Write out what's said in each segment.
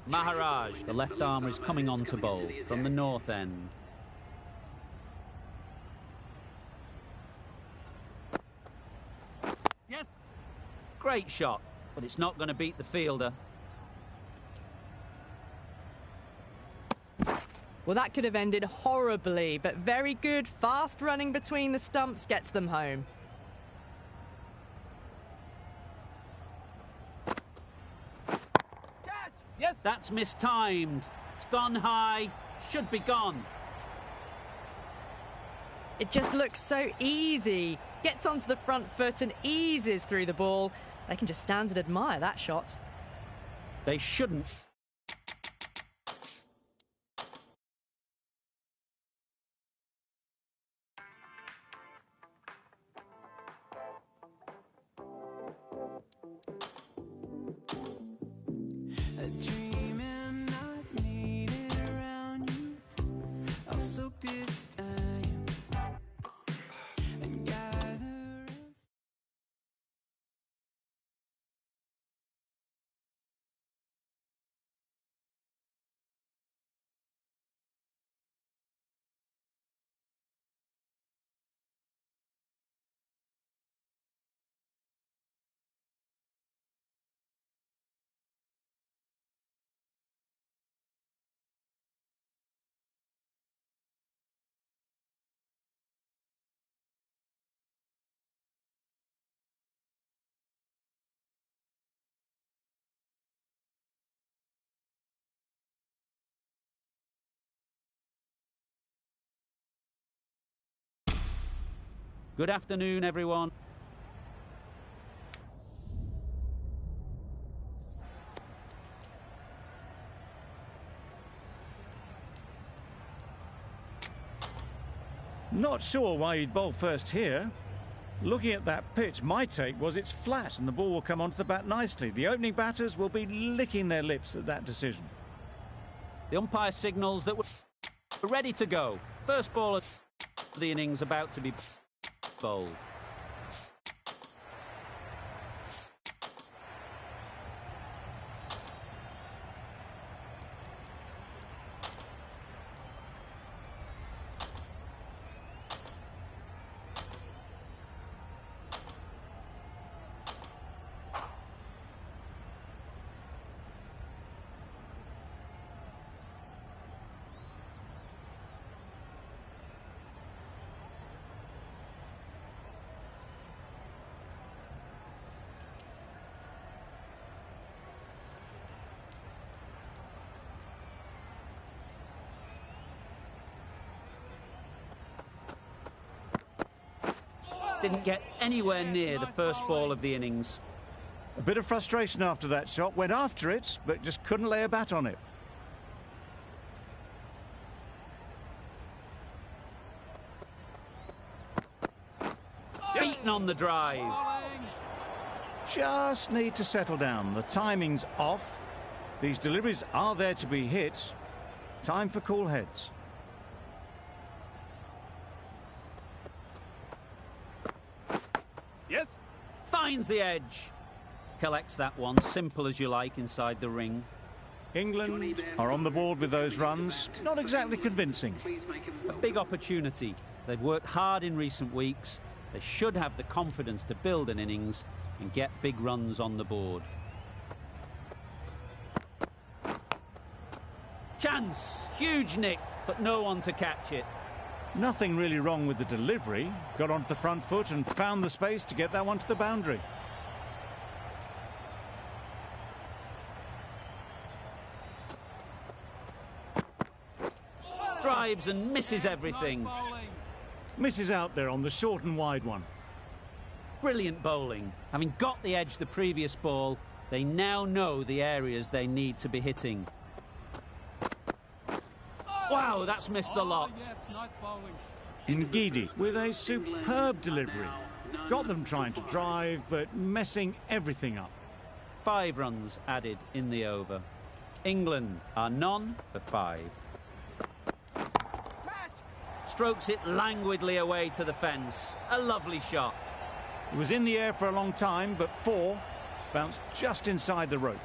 Maharaj, the left armour, is coming on to bowl from the north end. Yes. Great shot, but it's not going to beat the fielder. Well, that could have ended horribly, but very good. Fast running between the stumps gets them home. Catch! Yes. That's mistimed. It's gone high. Should be gone. It just looks so easy. Gets onto the front foot and eases through the ball. They can just stand and admire that shot. They shouldn't. Good afternoon, everyone. Not sure why he'd bowl first here. Looking at that pitch, my take was it's flat and the ball will come onto the bat nicely. The opening batters will be licking their lips at that decision. The umpire signals that we're ready to go. First ball of the innings about to be bowled. Didn't get anywhere near the first ball of the innings. A bit of frustration after that shot. Went after it, but just couldn't lay a bat on it. Beaten on the drive. Just need to settle down. The timing's off. These deliveries are there to be hit. Time for cool heads. Yes. Finds the edge. Collects that one, simple as you like, inside the ring. England are on the board with those runs. Not exactly convincing. A big opportunity. They've worked hard in recent weeks. They should have the confidence to build an innings and get big runs on the board. Chance! Huge nick, but no one to catch it. Nothing really wrong with the delivery. Got onto the front foot and found the space to get that one to the boundary. Drives and misses everything. Misses out there on the short and wide one. Brilliant bowling. Having got the edge the previous ball, they now know the areas they need to be hitting. Wow, that's missed a lot. Ngidi with a superb delivery. Got them trying to drive, but messing everything up. 5 runs added in the over. England are none for 5. Strokes it languidly away to the fence. A lovely shot. It was in the air for a long time, but 4 bounced just inside the rope.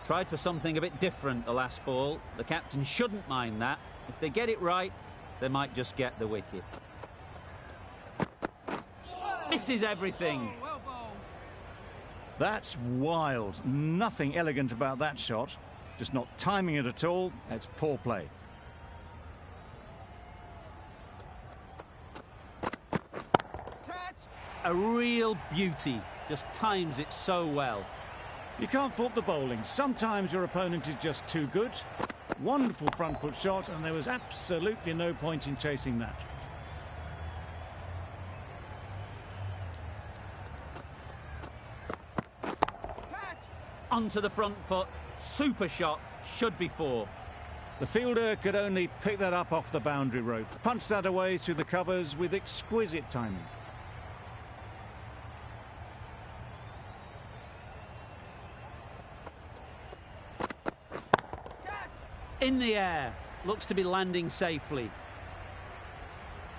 Tried for something a bit different the last ball. The captain shouldn't mind that. If they get it right, they might just get the wicket. Misses everything. That's wild. Nothing elegant about that shot. Just not timing it at all. That's poor play. A real beauty. Just times it so well. You can't fault the bowling. Sometimes your opponent is just too good. Wonderful front foot shot, and there was absolutely no point in chasing that. Onto the front foot. Super shot. Should be 4. The fielder could only pick that up off the boundary rope. Punched that away through the covers with exquisite timing. In the air. Looks to be landing safely.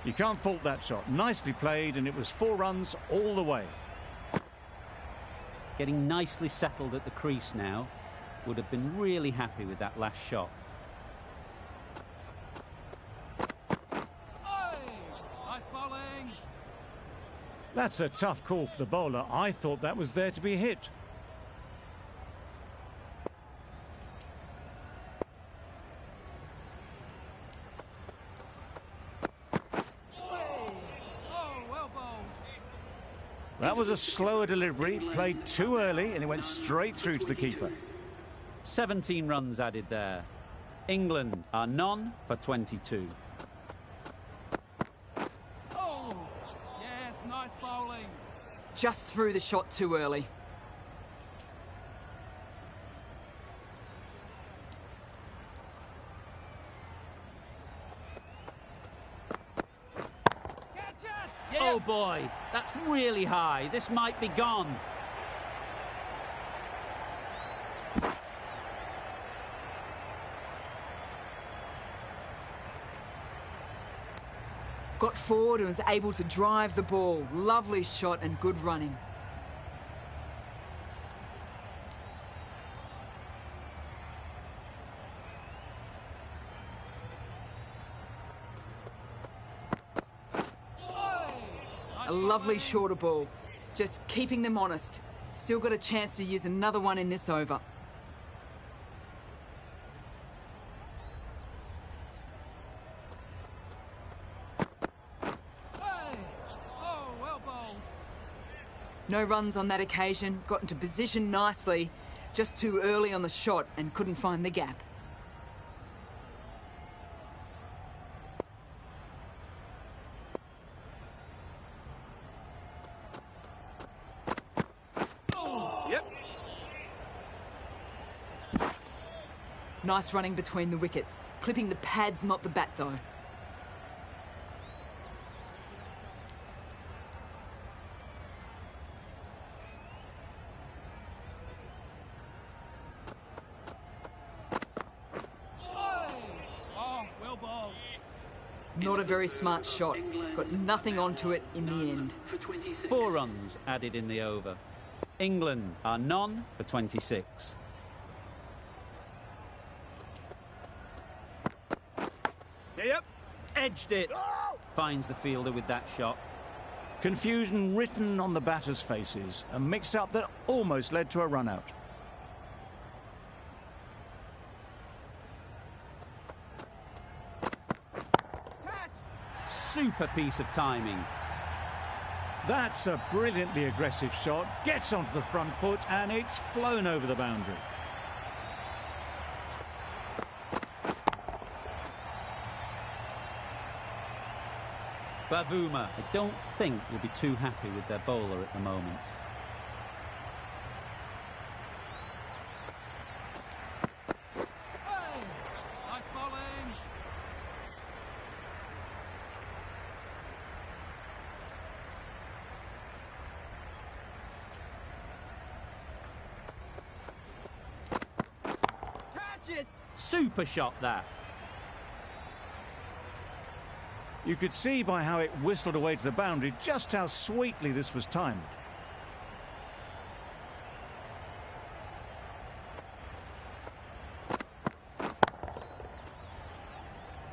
You can't fault that shot. Nicely played, and it was 4 runs all the way. Getting nicely settled at the crease now. Would have been really happy with that last shot. Nice bowling. That's a tough call for the bowler. I thought that was there to be hit. That was a slower delivery, played too early, and it went straight through to the keeper. 17 runs added there. England are none for 22. Oh, yes, nice bowling. Just threw the shot too early. Catch it! Yeah. Oh boy, that's really high. This might be gone. Got forward and was able to drive the ball. Lovely shot and good running. A lovely shorter ball. Just keeping them honest. Still got a chance to use another one in this over. No runs on that occasion, got into position nicely, just too early on the shot and couldn't find the gap. Yep. Nice running between the wickets, clipping the pads, not the bat though. Not a very smart shot. Got nothing onto it in the end. 4 runs added in the over. England are none for 26. Yep. Edged it. Finds the fielder with that shot. Confusion written on the batters' faces. A mix-up that almost led to a run-out. Super piece of timing. That's a brilliantly aggressive shot. Gets onto the front foot, and it's flown over the boundary. Bavuma, I don't think, will be too happy with their bowler at the moment. Nice bowling. Catch it! Super shot that. You could see by how it whistled away to the boundary just how sweetly this was timed.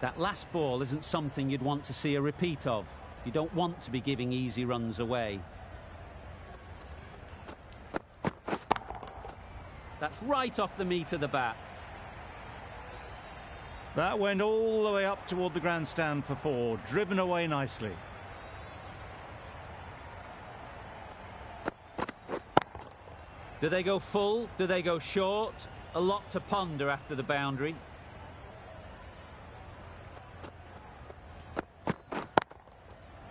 That last ball isn't something you'd want to see a repeat of. You don't want to be giving easy runs away. That's right off the meat of the bat. That went all the way up toward the grandstand for 4, driven away nicely. Do they go full? Do they go short? A lot to ponder after the boundary.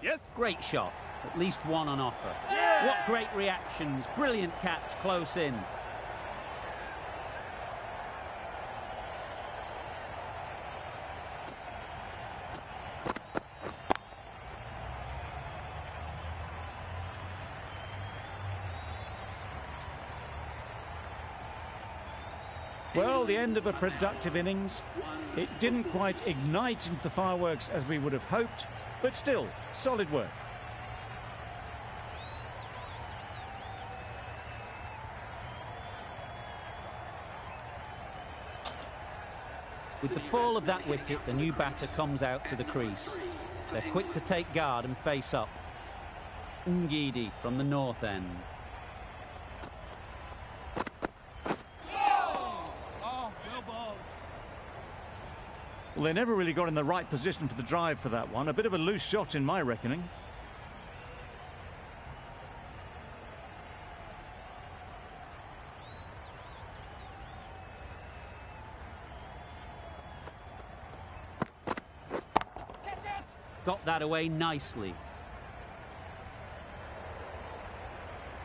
Yes. Great shot. At least one on offer. Yeah. What great reactions. Brilliant catch close in. Well, the end of a productive innings. It didn't quite ignite into the fireworks as we would have hoped, but still, solid work. With the fall of that wicket, the new batter comes out to the crease. They're quick to take guard and face up. Ngidi from the north end. Well, they never really got in the right position for the drive for that one. A bit of a loose shot in my reckoning. Got that away nicely.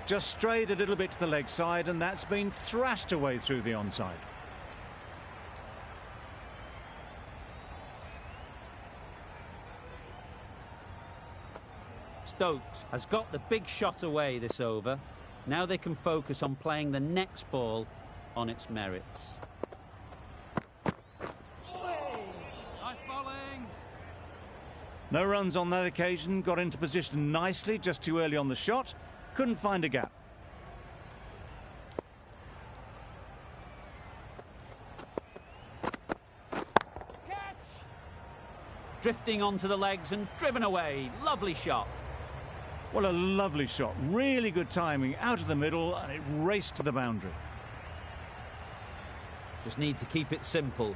Just strayed a little bit to the leg side, and that's been thrashed away through the onside. Stokes has got the big shot away this over. Now they can focus on playing the next ball on its merits. Nice bowling. No runs on that occasion. Got into position nicely, just too early on the shot. Couldn't find a gap. Catch. Drifting onto the legs and driven away. Lovely shot. What a lovely shot. Really good timing. Out of the middle, and it raced to the boundary. Just need to keep it simple.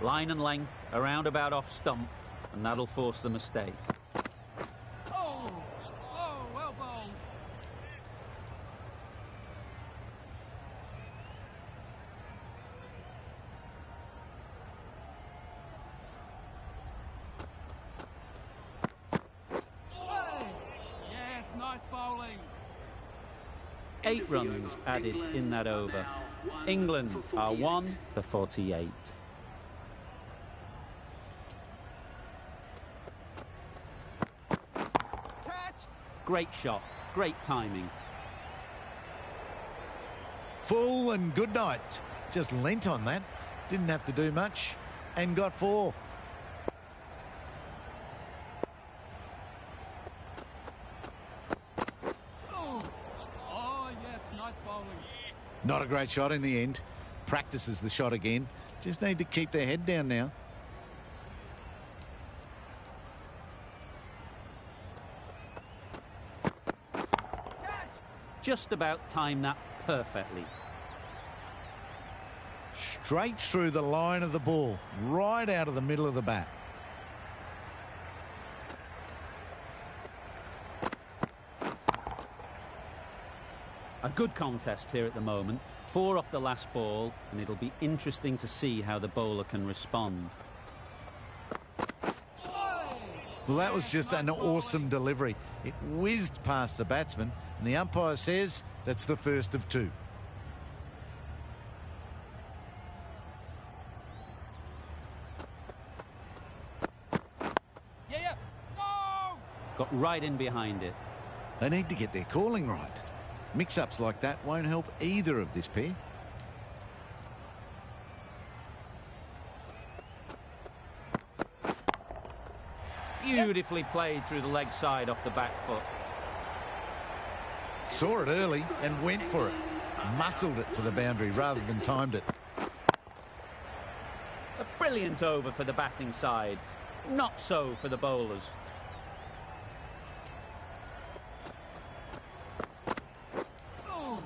Line and length, a roundabout off stump, and that'll force the mistake. Oh, well bowled. Yes, nice bowling. 8 runs added in that over. England are 1 for 48. Great shot, great timing. Full and good night. Just leant on that. Didn't have to do much and got 4. Oh, yes, nice bowling. Not a great shot in the end. Practices the shot again. Just need to keep their head down now. Just about timed that perfectly. Straight through the line of the ball, right out of the middle of the bat. A good contest here at the moment. 4 off the last ball, and it'll be interesting to see how the bowler can respond. Well, that was just an awesome delivery. It whizzed past the batsman, and the umpire says that's the first of 2. Yeah. No! Got right in behind it. They need to get their calling right. Mix-ups like that won't help either of this pair. Beautifully played through the leg side off the back foot. Saw it early and went for it. Muscled it to the boundary rather than timed it. A brilliant Brilliant over for the batting side. Not so for the bowlers. Oh,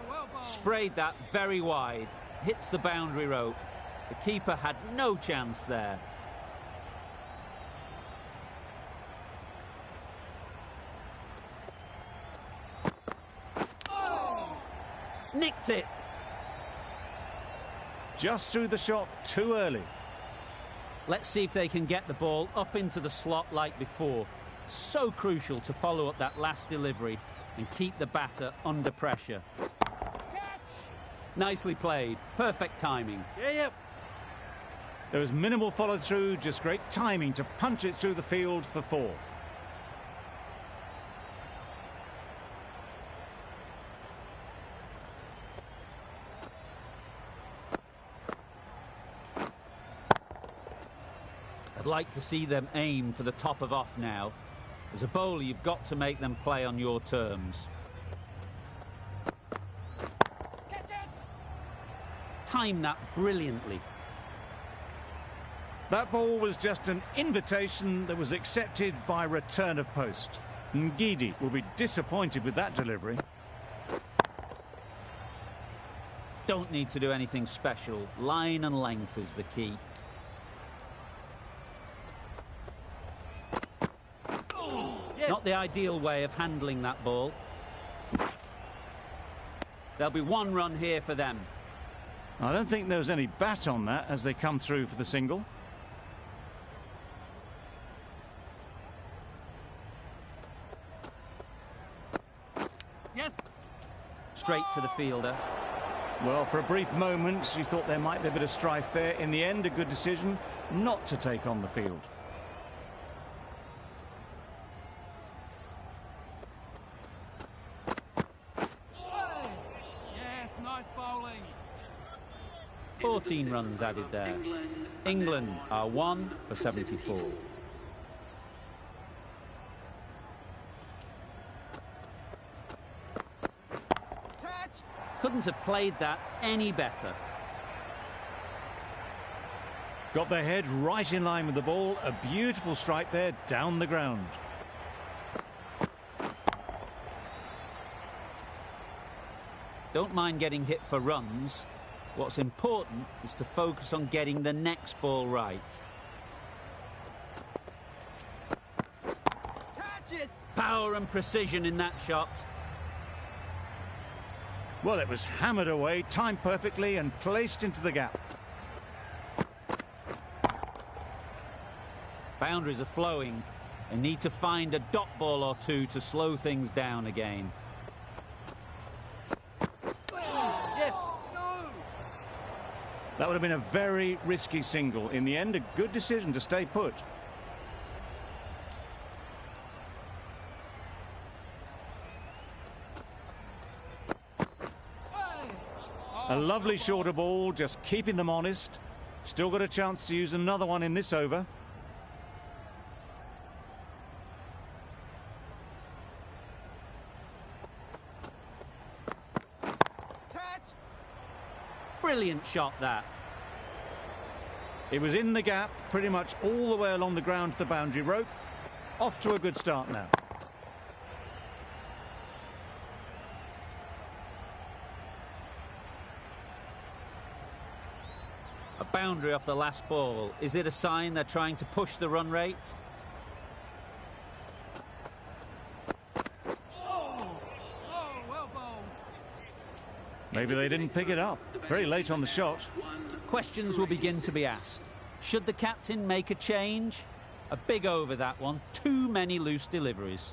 well bowled. Sprayed that very wide. Hits the boundary rope. The keeper had no chance there. Nicked it. Just threw the shot too early. Let's see if they can get the ball up into the slot like before. So crucial to follow up that last delivery and keep the batter under pressure. Catch. Nicely played. Perfect timing. Yep. There was minimal follow-through, just great timing to punch it through the field for 4. I'd like to see them aim for the top of off now. As a bowler, you've got to make them play on your terms. Catch it. Time that brilliantly. That ball was just an invitation that was accepted by return of post. Ngidi will be disappointed with that delivery. Don't need to do anything special. Line and length is the key. Not the ideal way of handling that ball. There'll be 1 run here for them. I don't think there was any bat on that as they come through for the single. Yes. Straight to the fielder. Well, for a brief moment, you thought there might be a bit of strife there. In the end, a good decision not to take on the field. Yes, nice bowling. 14 runs added there. England are 1 for 74. Catch. Couldn't have played that any better. Got their head right in line with the ball. A beautiful strike there down the ground. Don't mind getting hit for runs. What's important is to focus on getting the next ball right. Catch it. Power and precision in that shot. Well, it was hammered away, timed perfectly and placed into the gap. Boundaries are flowing. They need to find a dot ball or two to slow things down again. Yes. No. That would have been a very risky single. In the end, a good decision to stay put. A lovely shorter ball, just keeping them honest. Still got a chance to use another one in this over. Catch. Brilliant shot that. It was in the gap, pretty much all the way along the ground to the boundary rope. Off to a good start now. A boundary off the last ball. Is it a sign they're trying to push the run rate? Oh, well bowled. Maybe they didn't pick it up. Very late on the shot. Questions will begin to be asked. Should the captain make a change? A big over that one. Too many loose deliveries.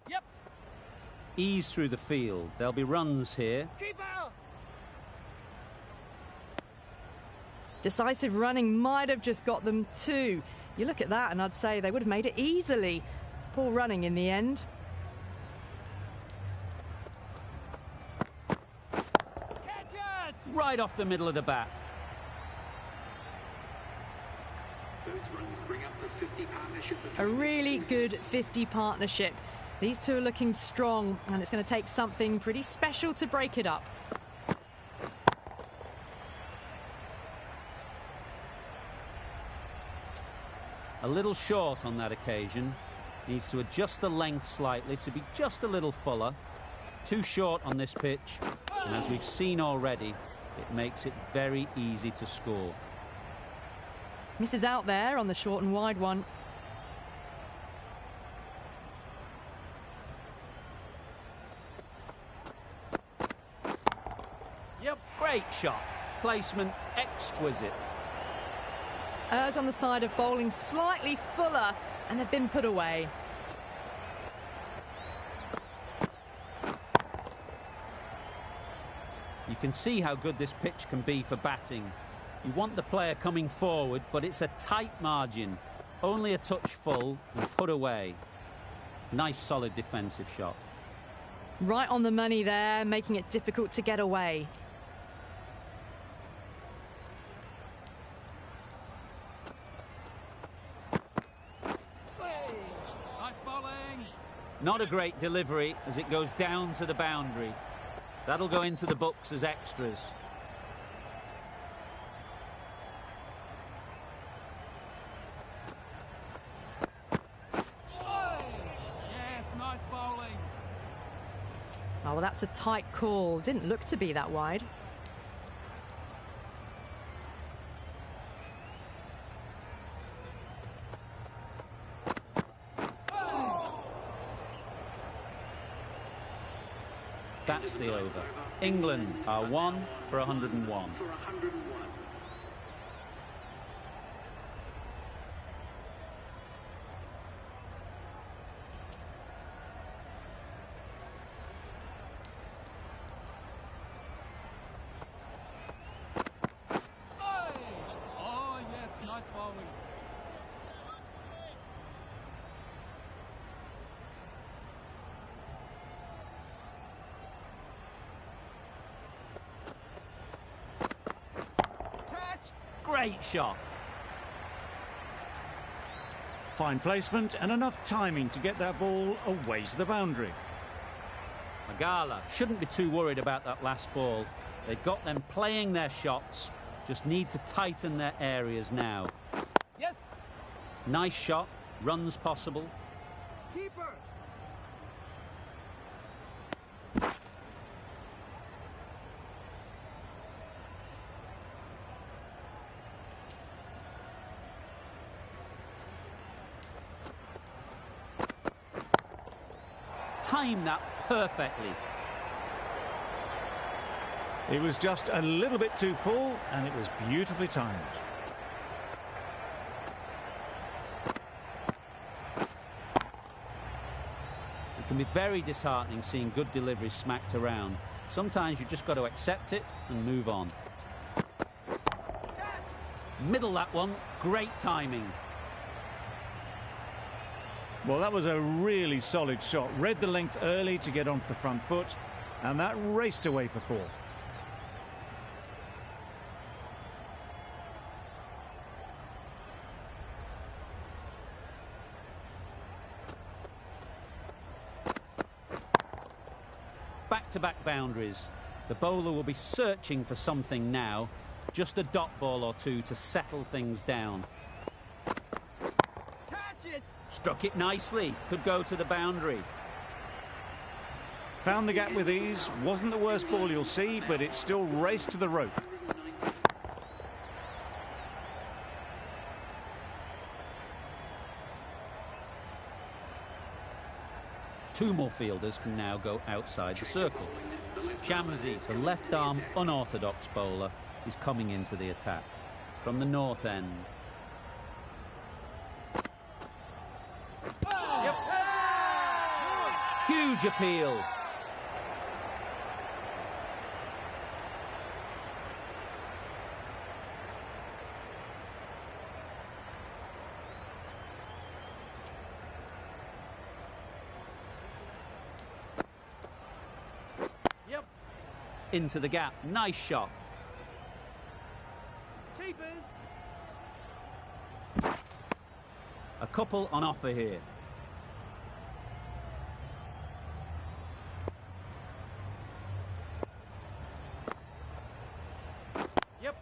Yep. Ease through the field. There'll be runs here. Keeper. Decisive running might have just got them 2. You look at that and I'd say they would have made it easily. Poor running in the end. Catch it. Right off the middle of the bat. A really good 50 partnership. These two are looking strong and it's going to take something pretty special to break it up. A little short on that occasion. Needs to adjust the length slightly to be just a little fuller. Too short on this pitch, and as we've seen already, it makes it very easy to score. Misses out there on the short and wide one. Yep, great shot. Placement exquisite. Errs on the side of bowling slightly fuller, and they've been put away. You can see how good this pitch can be for batting. You want the player coming forward, but it's a tight margin. Only a touch full and put away. Nice solid defensive shot. Right on the money there, making it difficult to get away. Nice bowling. Not a great delivery as it goes down to the boundary. That'll go into the books as extras. Yes, nice bowling. Oh, well, that's a tight call. Didn't look to be that wide. That's the over. England are 1 for 101. Oh, yes, nice bowling. Great shot. Fine placement and enough timing to get that ball away to the boundary. Magala shouldn't be too worried about that last ball. They've got them playing their shots, just need to tighten their areas now. Yes. Nice shot, runs possible. Keeper. Timed that perfectly. It was just a little bit too full and it was beautifully timed. It can be very disheartening seeing good deliveries smacked around. Sometimes you just got to accept it and move on. Middle that one, great timing. Well, that was a really solid shot. Read the length early to get onto the front foot, and that raced away for 4. Back-to-back boundaries. The bowler will be searching for something now. Just a dot ball or two to settle things down. Catch it. Struck it nicely. Could go to the boundary. Found the gap with ease. Wasn't the worst ball you'll see, but it still raced to the rope. Two more fielders can now go outside the circle. Shamsi, the left-arm unorthodox bowler, is coming into the attack from the north end. Yep. Huge appeal. Yep. Into the gap. Nice shot. Keepers. A couple on offer here. Yep.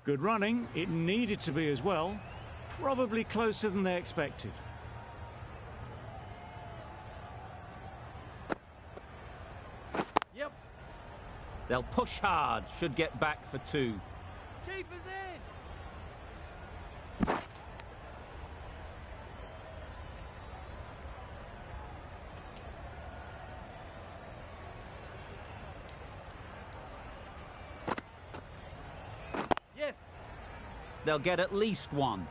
Good running. It needed to be as well. Probably closer than they expected. Yep. They'll push hard, should get back for 2. Keep it in. Yes. They'll get at least 1.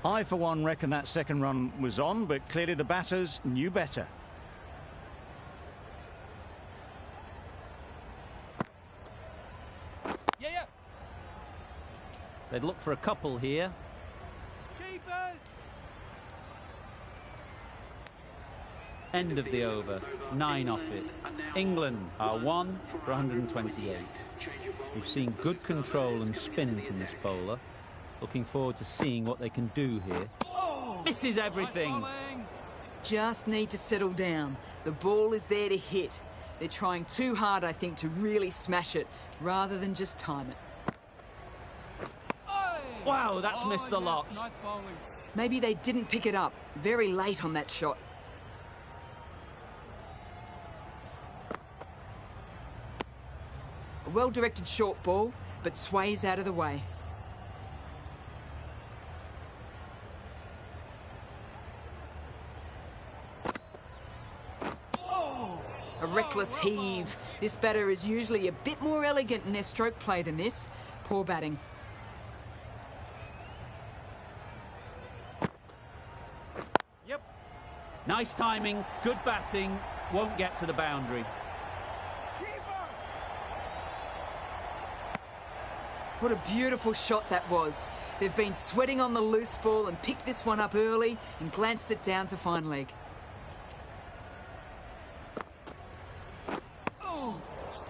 I, for one, reckon that second run was on, but clearly the batters knew better. Yeah. They'd look for a couple here. Keepers. End of the over. 9 off it. England are 1 for 128. We've seen good control and spin from this bowler. Looking forward to seeing what they can do here. Misses everything. Just need to settle down. The ball is there to hit. They're trying too hard, I think, to really smash it, rather than just time it. Wow, that's missed the lot. Nice bowling. Maybe they didn't pick it up. Very late on that shot. A well-directed short ball, but sways out of the way. A reckless heave. This batter is usually a bit more elegant in their stroke play than this. Poor batting. Yep. Nice timing, good batting, won't get to the boundary. What a beautiful shot that was. They've been sweating on the loose ball and picked this one up early and glanced it down to fine leg.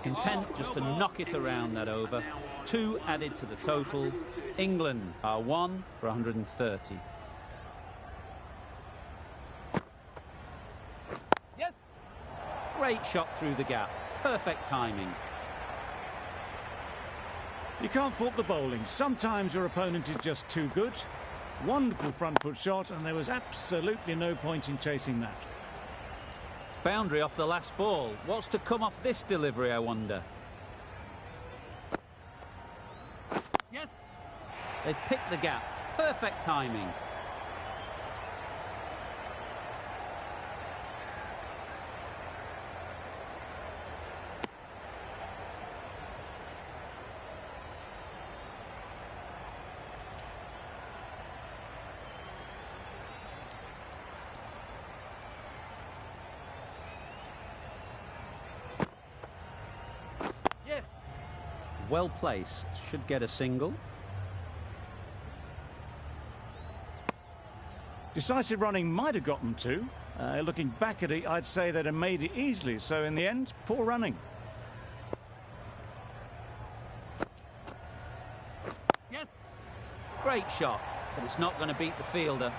Content just to knock it around that over. 2 added to the total. England are 1 for 130. Yes. Great shot through the gap. Perfect timing. You can't fault the bowling. Sometimes your opponent is just too good. Wonderful front foot shot, and there was absolutely no point in chasing that. Boundary off the last ball. What's to come off this delivery, I wonder? Yes. They've picked the gap. Perfect timing. Yes. Well placed. Should get a single. Decisive running might have got them 2. Looking back at it, I'd say they'd have made it easily. So in the end, poor running. Yes. Great shot, but it's not going to beat the fielder.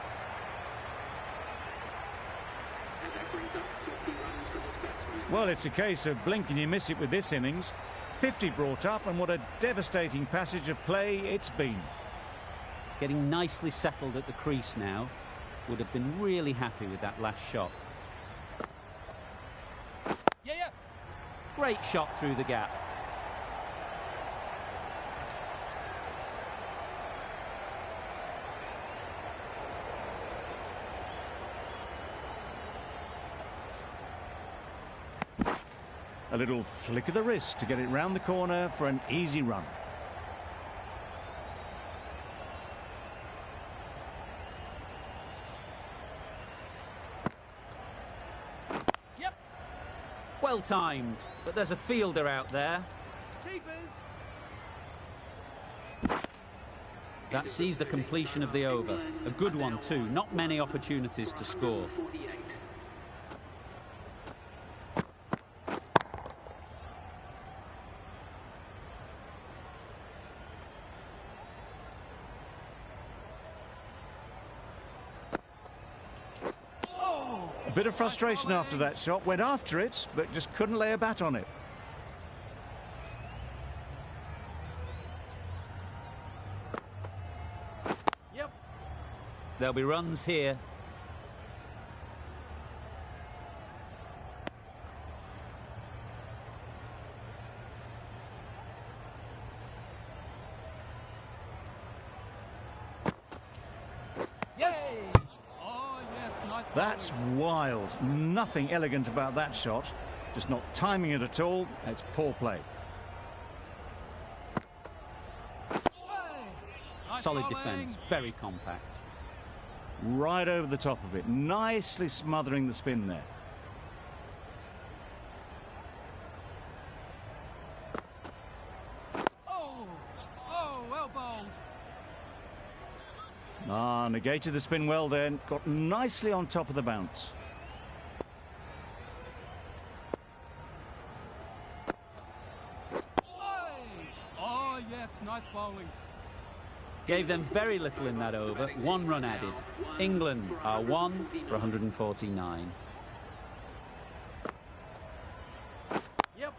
Well, it's a case of blink and you miss it with this innings. 50 brought up, and what a devastating passage of play it's been. Getting nicely settled at the crease now. Would have been really happy with that last shot. Yeah. Great shot through the gap. A little flick of the wrist to get it round the corner for an easy run. Yep. Well timed, but there's a fielder out there. Keepers. That sees the completion of the over. A good one too. Not many opportunities to score. A bit of frustration after that shot. Went after it, but just couldn't lay a bat on it. There'll be runs here. Yes. Oh, yes, nice. That's wild. Nothing elegant about that shot. Just not timing it at all. It's poor play. Nice Solid bowling. defence, very compact. Right over the top of it. Nicely smothering the spin there. Oh, well bowled. Ah, negated the spin well then. Got nicely on top of the bounce. Oh, yes, nice bowling. Gave them very little in that over. 1 run added. England are 1 for 149. Yep.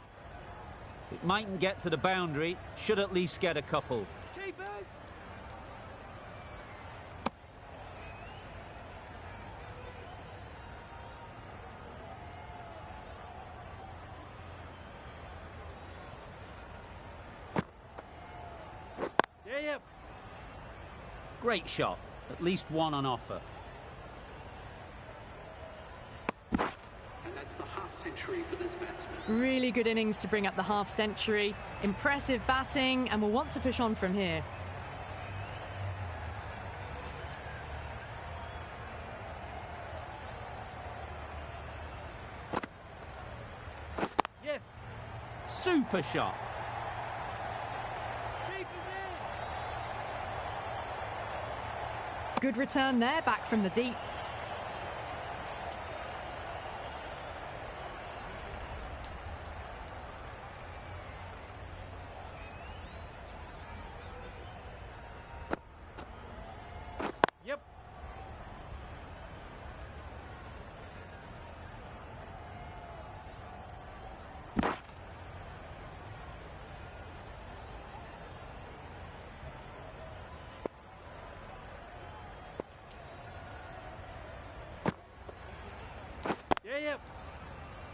It mightn't get to the boundary. Should at least get a couple. Keepers. Yep. Great shot. At least 1 on offer. And that's the half century for this batsman. Really good innings to bring up the half century. Impressive batting, and will want to push on from here. Yes. Super shot. Keepers in. Good return there, back from the deep. Yep. Yep.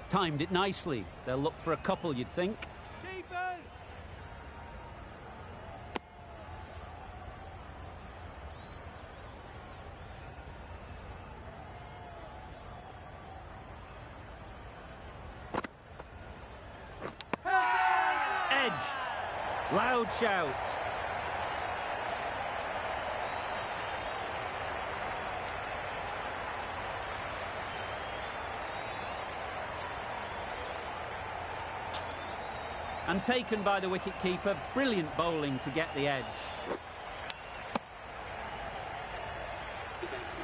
Timed it nicely. They'll look for a couple, you'd think. Keepers. Edged. Loud shout. And taken by the wicket-keeper. Brilliant bowling to get the edge.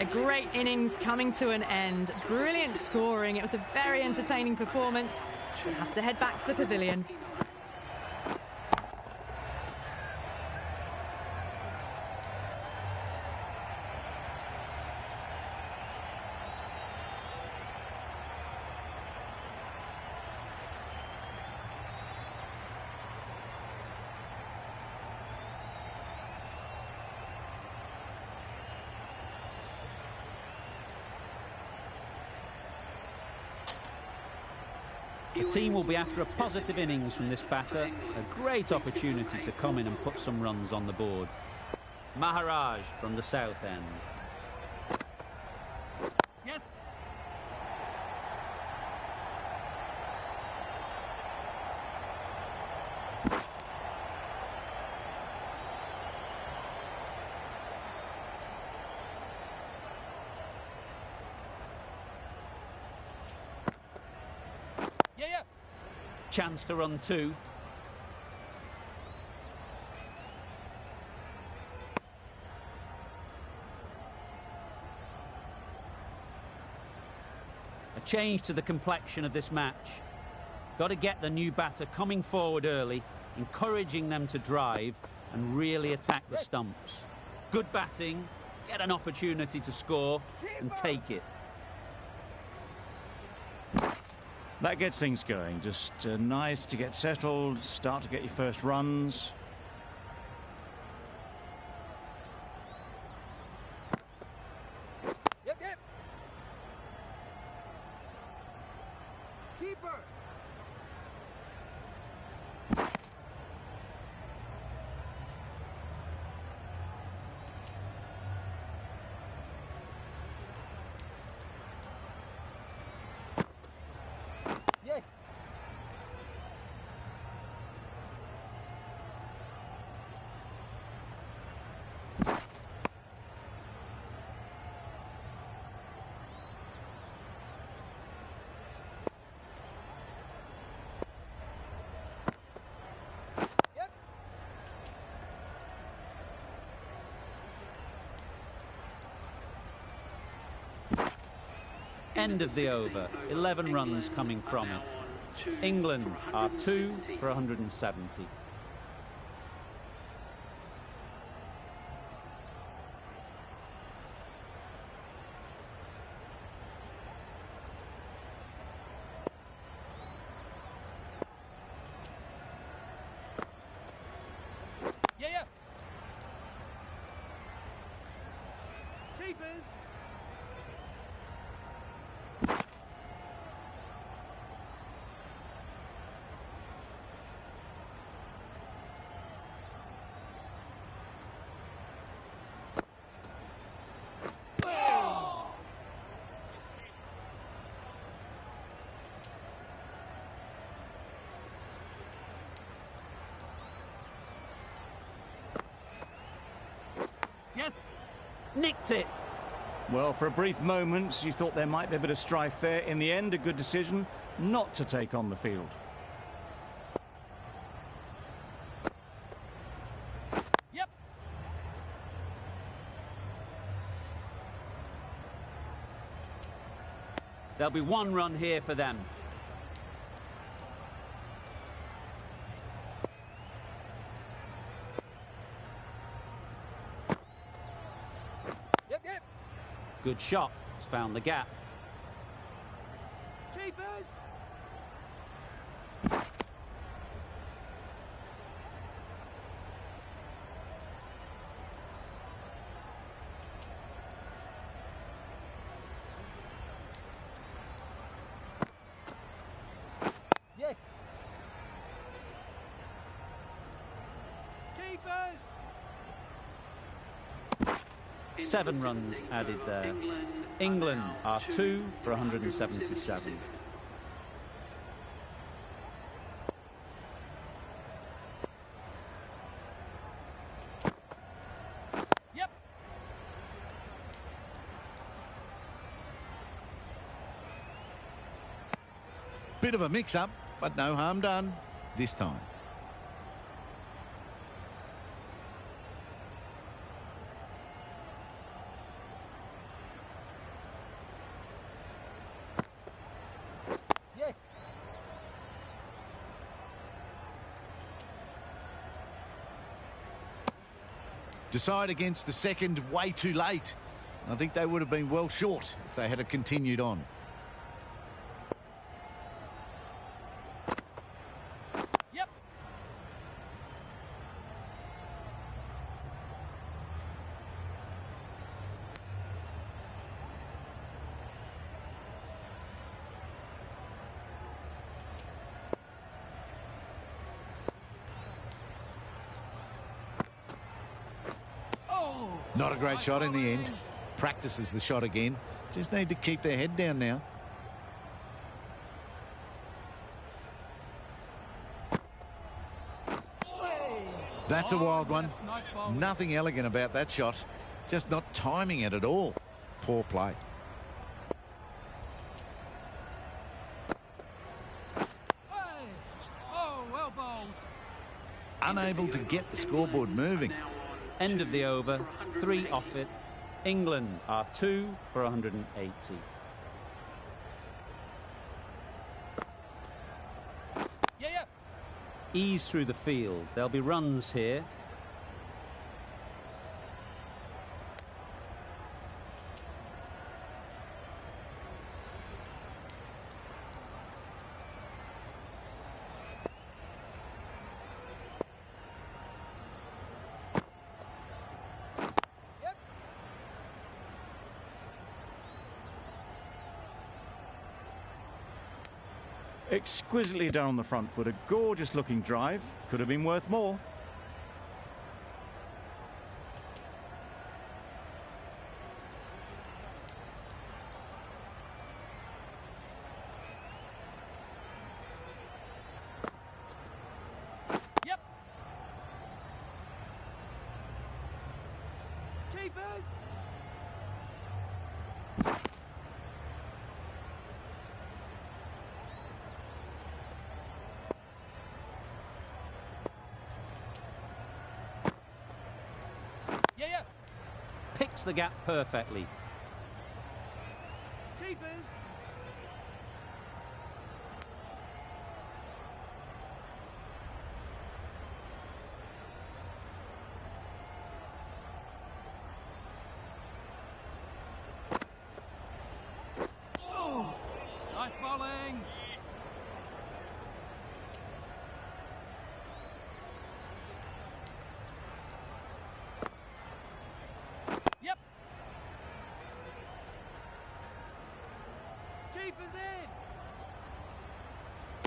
A great innings coming to an end. Brilliant scoring. It was a very entertaining performance. We'll have to head back to the pavilion. The team will be after a positive innings from this batter. A great opportunity to come in and put some runs on the board. Maharaj from the south end. Yes. Yeah. Chance to run 2. A change to the complexion of this match. Got to get the new batter coming forward early, encouraging them to drive and really attack the stumps. Good batting, get an opportunity to score and take it. That gets things going. Just nice to get settled, start to get your first runs. End of the over. 11 runs coming from it. England are 2 for 170. Yeah, yeah. Keepers. Yes. Nicked it. Well, for a brief moment, you thought there might be a bit of strife there. In the end, a good decision not to take on the field. Yep. There'll be 1 run here for them. Yep, yep. Good shot. It's found the gap. Keepers. Yes. Keepers. 7 runs added there. England are 2 for 177. Yep. Bit of a mix-up, but no harm done this time. Yes. Decide against the second way too late. I think they would have been well short if they had continued on. Yep. Oh. Not a great shot in the end. Practices the shot again. Just need to keep their head down now. That's a wild one. Nothing elegant about that shot. Just not timing it at all. Poor play. Hey. Oh, well bowled. Unable to get the scoreboard moving. End of the over. 3 off it. England are 2 for 180. Yeah, yeah. Ease through the field. There'll be runs here. Yep. Exquisitely done on the front foot. A gorgeous looking drive. Could have been worth more. Yep. Keepers. Yeah, yeah. Picks the gap perfectly. Keepers. Nice bowling. Yep. Keeper's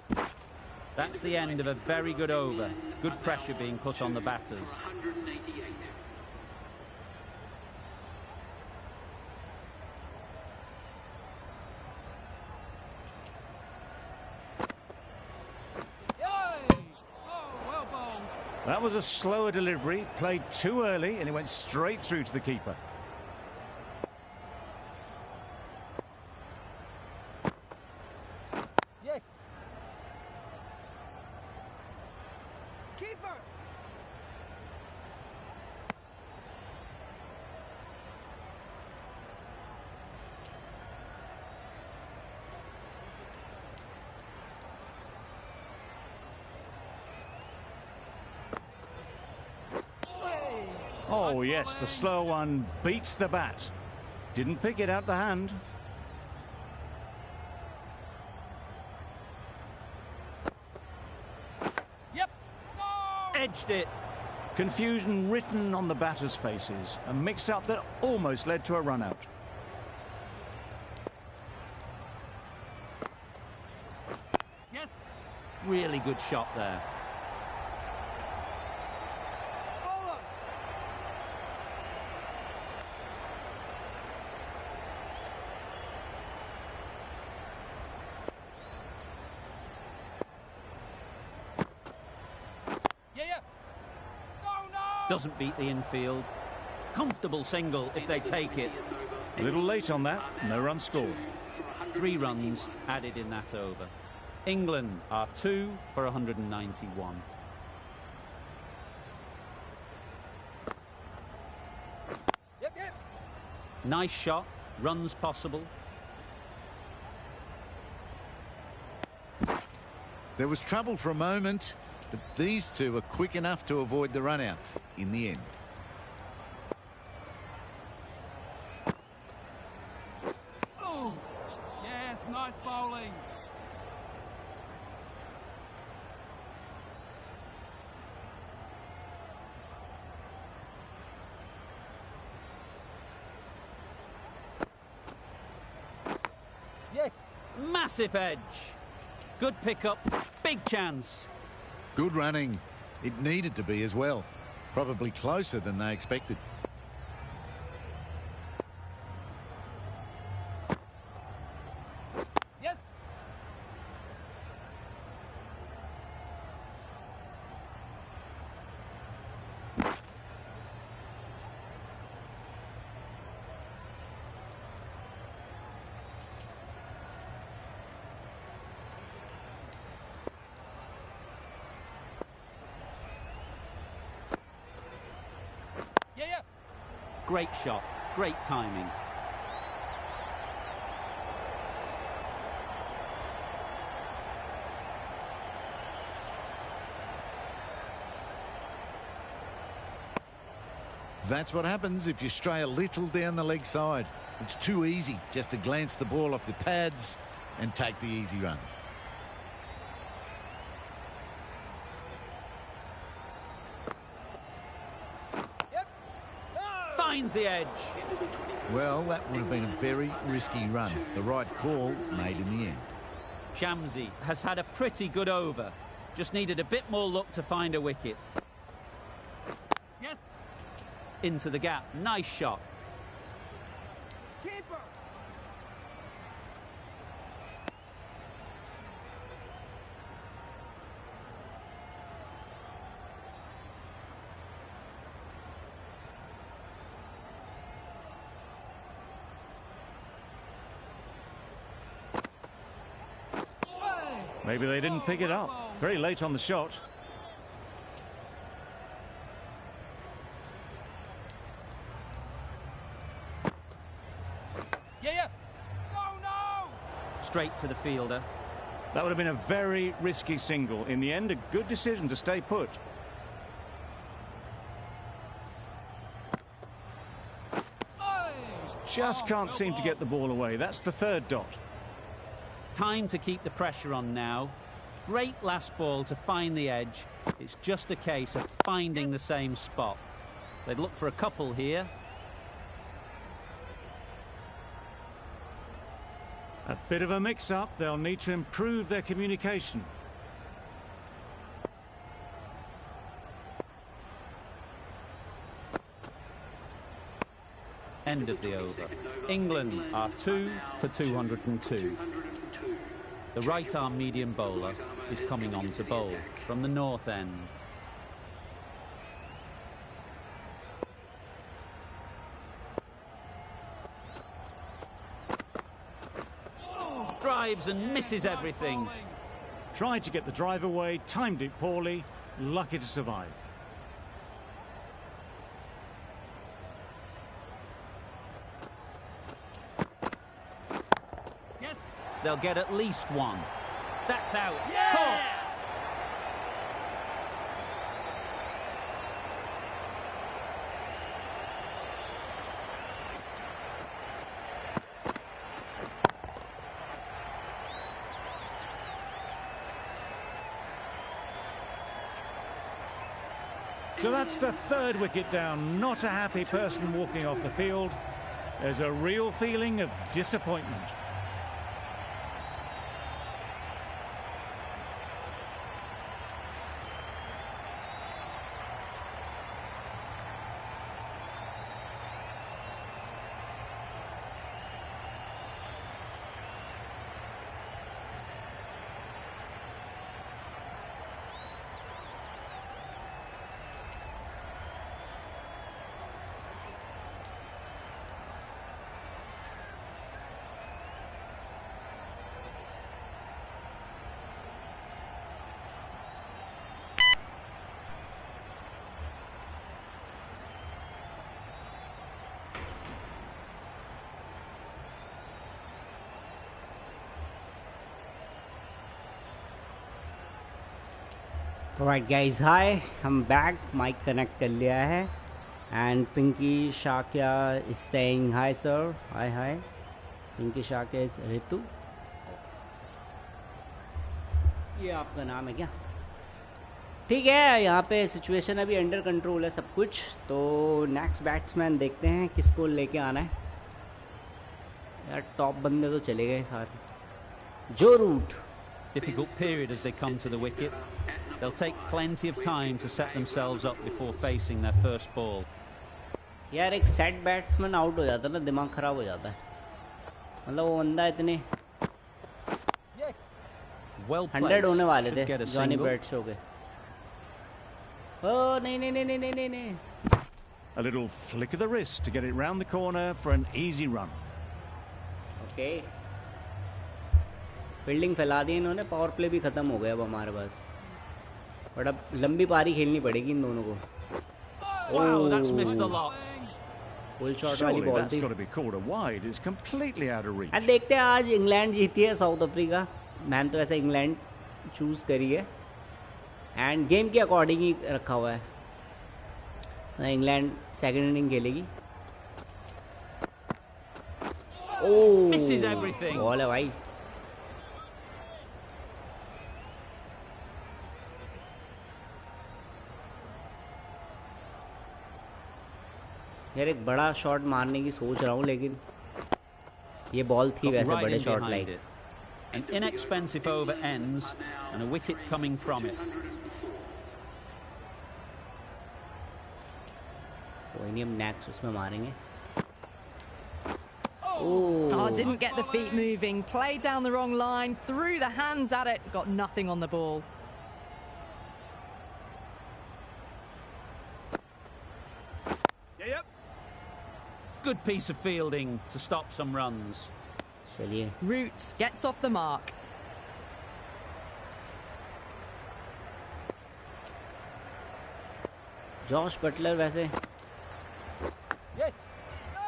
in. That's the end of a very good over. Good pressure being put on the batters. 188. Yay! Oh, well bowled. That was a slower delivery, played too early, and it went straight through to the keeper. Yes. Keeper. Oh, yes, the slow one beats the bat. Didn't pick it out the hand. Yep. No. Edged it. Confusion written on the batters' faces. A mix-up that almost led to a run-out. Yes. Really good shot there. Bowler. Yeah, yeah. No, no. Doesn't beat the infield. Comfortable single if they take it. A little late on that, no run scored. 3 runs added in that over. England are 2 for 191. Yep, yep. Nice shot. Runs possible. There was trouble for a moment, but these two were quick enough to avoid the run out in the end. Oh, yes, nice bowling. Yes. Massive edge. Good pickup. Big chance. Good running. It needed to be as well. Probably closer than they expected. Yes. Yeah, yeah. Great shot. Great timing. That's what happens if you stray a little down the leg side. It's too easy just to glance the ball off the pads and take the easy runs. Yep. Oh. Finds the edge. Well, that would have been a very risky run. The right call made in the end. Shamsi has had a pretty good over. Just needed a bit more luck to find a wicket. Yes. Into the gap. Nice shot. Keeper. Maybe they didn't pick it up. Very late on the shot. Yeah, yeah. No, no. Straight to the fielder. That would have been a very risky single. In the end, a good decision to stay put. Hey. Just Oh, can't no seem to ball. get the ball away. That's the third dot. Time to keep the pressure on now. Great last ball to find the edge. It's just a case of finding the same spot. They'd look for a couple here. A bit of a mix-up. They'll need to improve their communication. End of the over. England are 2 for 202. The right-arm medium bowler is coming on to bowl from the north end. Drives and misses everything. Tried to get the drive away, timed it poorly, lucky to survive. Yes. They'll get at least one. That's out. Yeah! Caught. So that's the third wicket down. Not a happy person walking off the field. There's a real feeling of disappointment. Alright guys, hi, I'm back. Mic connect कर लिया है. And Pinky Shakya is saying hi sir. Hi. Pinky Shakya is Ritu. ये आपका नाम है क्या? ठीक है, यहाँ पे सिचुएशन अभी अंडर कंट्रोल है सब कुछ. तो नेक्स्ट बैट्समैन देखते हैं किसको लेके आना है. यार टॉप बंदे तो चले गए सारे. जो root. Difficult period as they come to the wicket. They'll take plenty of time to set themselves up before facing their first ball. यार एक सेट बैट्समैन आउट हो जाता है ना, दिमाग खराब हो जाता है. मतलब वो बंदा इतने Well 100 होने वाले Should get थे a जॉनी single. बर्ड्स हो गए. ओ नहीं. A little flick of the wrist to get it round the corner for an easy run. Okay, fielding फैला दी इन्होंने. पावर प्ले भी खत्म हो गया अब हमारे पास. बट अब लंबी पारी खेलनी पड़ेगी इन दोनों को. Wow, that's missed a lot. Full shot वाली Surely बॉल that's थी. got to be called a wide. It's completely out of reach. अब देखते हैं आज इंग्लैंड जीती है साउथ अफ्रीका. मैंने तो ऐसा इंग्लैंड चूज करी है एंड गेम के अकॉर्डिंग ही रखा हुआ है. इंग्लैंड सेकंड इनिंग खेलेगी. Misses everything. बॉल है भाई. यार एक बड़ा शॉट मारने की सोच रहा हूँ, लेकिन ये बॉल थी Got वैसे right बड़े in shot behind like. it. An inexpensive over ends and a wicket coming from it. कोई नहीं, हम नेक्स्ट उसमें मारेंगे. Oh, didn't get the feet moving. Played down the wrong line. Threw the hands at it. Got nothing on the ball. Yep. Good piece of fielding to stop some runs. चलिए. Root gets off the mark. Jos Buttler वैसे Yes.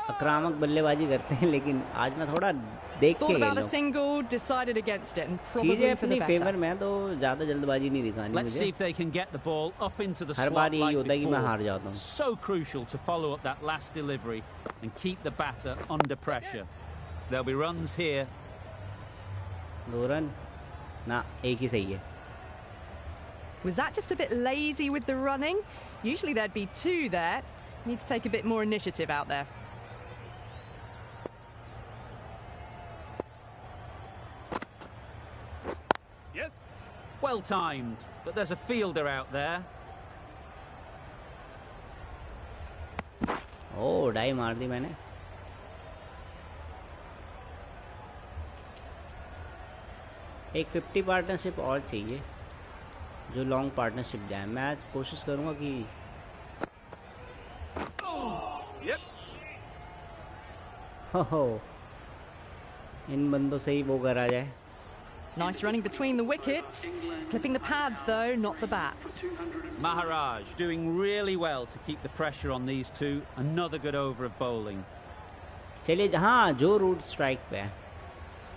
आक्रामक बल्लेबाजी करते हैं, लेकिन आज मैं थोड़ा देख के Thought about a खेलूं. single, decided against it, and चीजें probably for the अपनी फेवर better. में है, तो ज्यादा जल्दबाजी नहीं दिखानी Let's see मुझे. if they can get the ball up into the her slot बार यही like होता है कि मैं हार before. जाता हूँ. So crucial to follow up that last delivery and keep the batter under pressure. There'll be runs here. 2 run ना, एक ही सही है. Was that just a bit lazy with the running? Usually there'd be 2 there. Need to take a bit more initiative out there. Yes. Well timed, but there's a fielder out there. Oh, dive मार दी मैंने. एक 50 partnership और चाहिए जो long partnership जाए. मैं आज कोशिश करूंगा कि Yep. हो इन बंदों से ही वो करा जाए. Nice running between the wickets. Clipping the pads though, not the bats. Maharaj doing really well to keep the pressure on these two. Another good over of bowling. चलिए, हाँ जो रूट स्ट्राइक पे है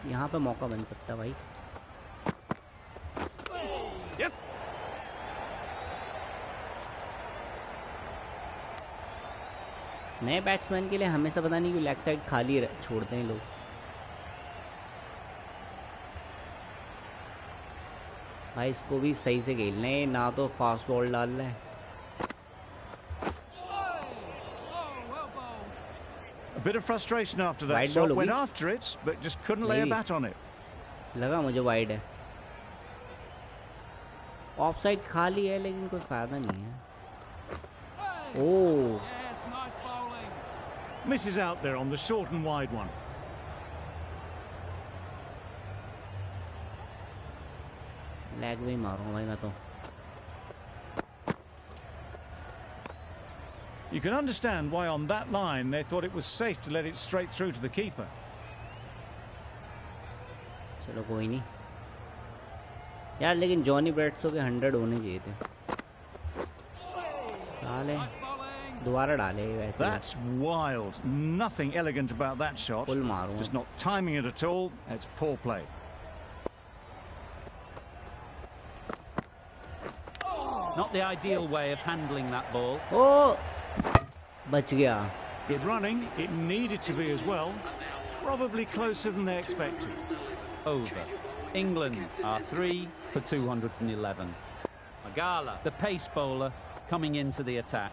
यहाँ पे मौका बन सकता है भाई. Yes. नए बैट्समैन के लिए हमेशा पता नहीं क्यों लेग साइड खाली छोड़ते हैं लोग. भाई इसको भी सही से खेलना है, ना तो फास्ट बॉल डाल रहा है. A bit of frustration after that Wide shot. ball Went होगी? after it, but just couldn't lay a नहीं. bat on it. लगा मुझे वाइड है. ऑफ साइड खाली है लेकिन कोई फायदा नहीं है. ओह, Yes, nice bowling. Misses out there on the short and wide one. Lag भी मारूंगा भाई मैं तो. You can understand why on that line they thought it was safe to let it straight through to the keeper. चलो कोई नहीं यार, लेकिन जॉनी ब्रेड्सो के 100 होने चाहिए थे. साले Nice bowling. दोबारा डाले वैसे. That's wild. Nothing elegant about that shot. Full मारूंगा. Just not timing it at all. It's poor play. Not the ideal way of handling that ball. ओ बच गया. Good running. It needed to be as well. Probably closer than they expected. Over. England are 3 for 211. Magala, the pace bowler, coming into the attack.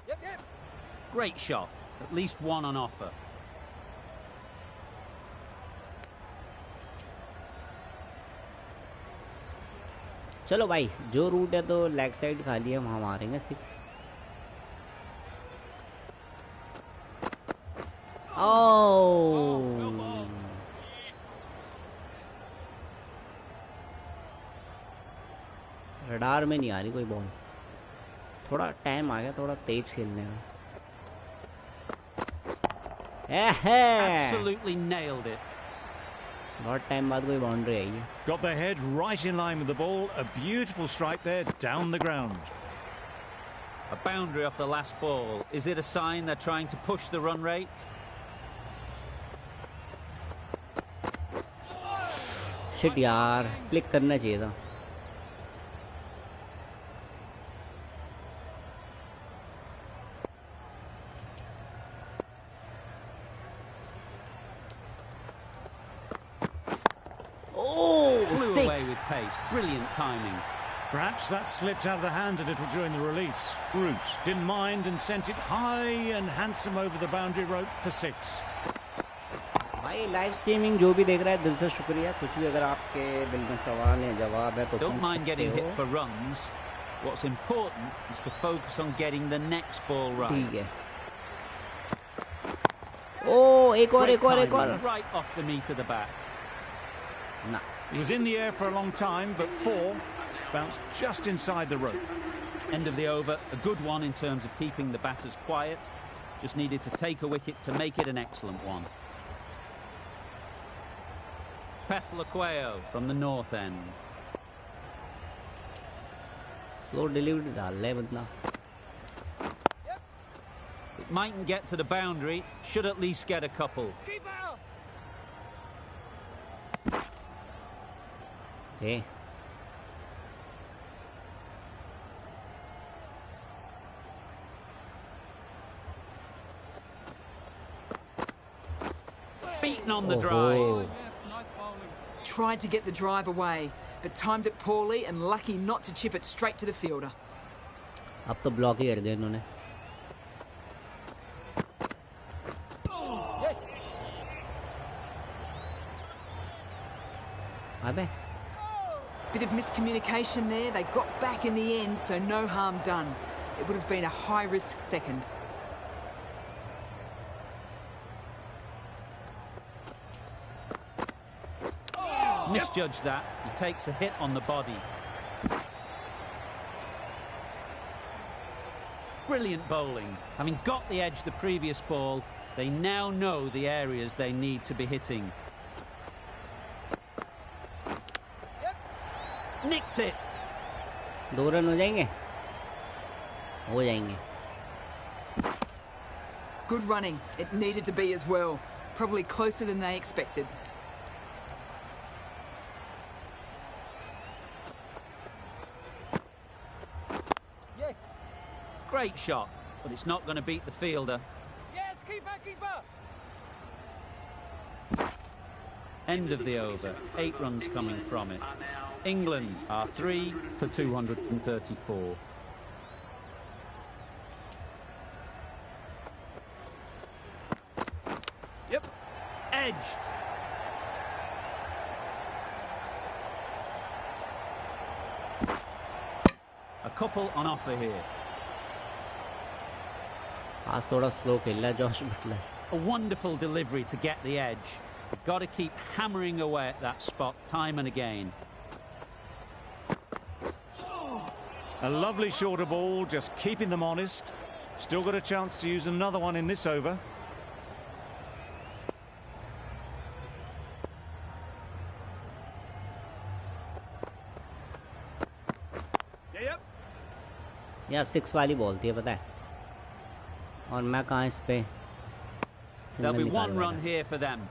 Yep, yep. Great shot. At least one on offer. चलो भाई, जो root है तो leg side खाली है, वहाँ मारेंगे 6. ओह, radar में नहीं आ रही कोई बॉल. थोड़ा टाइम आ गया, थोड़ा तेज खेलने में. Absolutely nailed it. बहुत टाइम बाद कोई बाउंड्री आई है. Got their head right in line with the ball. A beautiful strike there down the ground. A boundary off the last ball. Is it a sign they're trying to push the run rate? Shit यार, flick करना चाहिए था. Flew away with pace. Brilliant timing. Perhaps that slipped out of the hand a little during the release. Root didn't mind and sent it high and handsome over the boundary rope for 6. भाई live streaming जो भी देख रहा है दिल से शुक्रिया. कुछ भी अगर आपके दिल में सवाल है जवाब है तो Don't mind getting सकते hit हो. for runs. What's important is to focus on getting the next ball ठीक right. है. ओ एक और Great एक और एक और. timing, right off the meat of the bat. ना, He was in the air for a long time, but 4 bounced just inside the rope. End of the over. A good one in terms of keeping the batters quiet. Just needed to take a wicket to make it an excellent one. Pethlaqueo from the north end. Slow delivery डाल रहा है बंदा. It mightn't get to the boundary. Should at least get a couple. Keeper. A Beaten on the Oh. drive. Yes, nice bowling. tried to get the drive away, but timed it poorly and lucky not to chip it straight to the fielder. अब तो block ही कर दिया इन्होंने. अबे. Bit of miscommunication there. They got back in the end, so no harm done. It would have been a high-risk second. Misjudged that. He takes a hit on the body. Brilliant bowling. Having got the edge the previous ball, they now know the areas they need to be hitting. Nicked it. 2 run हो जाएंगे. हो जाएंगे. Good running. It needed to be as well. Probably closer than they expected. Great shot, but it's not going to beat the fielder. Yes, keeper, keeper. End of the over. 8 runs coming from it. England are 3 for 234. Yep. Edged. A couple on offer here. आज थोड़ा slow खेल रहा है Jos Buttler. A wonderful delivery to get the edge. You've got to keep hammering away at that spot time and again. A lovely shorter ball, just keeping them honest. Still got a chance to use another one in this over. Yep. यार 6 वाली ball थी पता है. और मैं कहाँ इस पे. There'll be 1 run here for them.